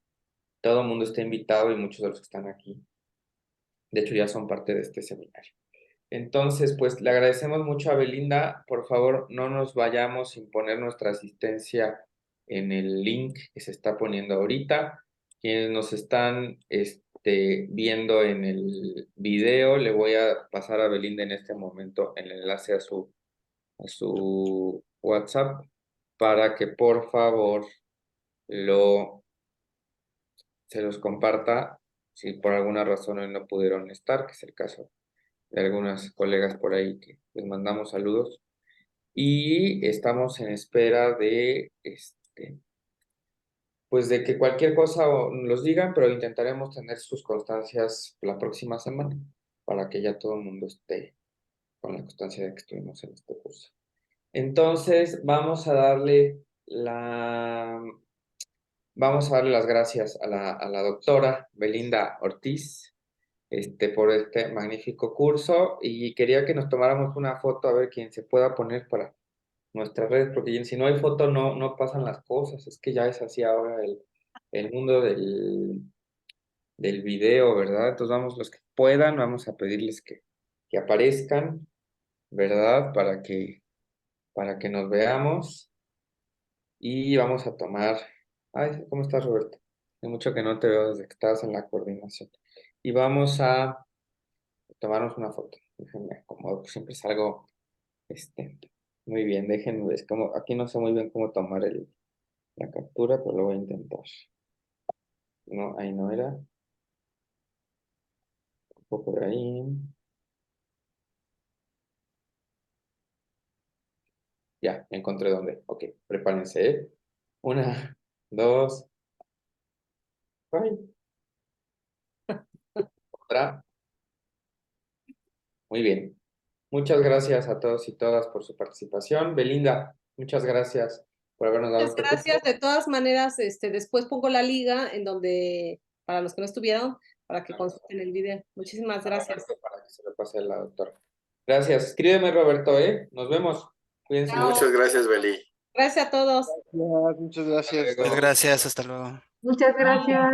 todo el mundo está invitado y muchos de los que están aquí, de hecho, ya son parte de este seminario. Entonces, pues le agradecemos mucho a Belinda. Por favor, no nos vayamos sin poner nuestra asistencia en el link que se está poniendo ahorita. Quienes nos están viendo en el video, le voy a pasar a Belinda en este momento el enlace a su WhatsApp para que por favor se los comparta si por alguna razón hoy no pudieron estar, que es el caso de algunas colegas por ahí que les mandamos saludos. Y estamos en espera de pues de que cualquier cosa los digan, pero intentaremos tener sus constancias la próxima semana para que ya todo el mundo esté con la constancia de que estuvimos en este curso. Entonces, vamos a darle las gracias a la doctora Belinda Ortiz por este magnífico curso, y quería que nos tomáramos una foto, a ver quién se pueda poner para nuestras redes, porque si no hay foto no pasan las cosas, es que ya es así ahora el mundo del video, ¿verdad? Entonces los que puedan, vamos a pedirles que aparezcan, ¿verdad? Para que nos veamos, y vamos a tomar, ay, ¿cómo estás, Roberto? Hace mucho que no te veo desde que estabas en la coordinación, y vamos a tomarnos una foto. Déjenme acomodo, siempre salgo muy bien. Déjenme ver, aquí no sé muy bien cómo tomar la captura, pero lo voy a intentar. No, ahí no era. Un poco de ahí. Ya, encontré dónde. Ok, prepárense, ¿eh? 1, 2. Ay. Otra. Muy bien. Muchas gracias a todos y todas por su participación. Belinda, muchas gracias por habernos dado Muchas gracias. De todas maneras, después pongo la liga en donde, para los que no estuvieron, para que consulten el video. Muchísimas gracias. Para que se lo pase a la doctora. Gracias. Escríbeme, Roberto, ¿eh? Nos vemos. Cuídense. Chao. Muchas gracias, Beli. Gracias a todos. Muchas gracias. Hasta luego. Muchas gracias, hasta luego. Muchas gracias.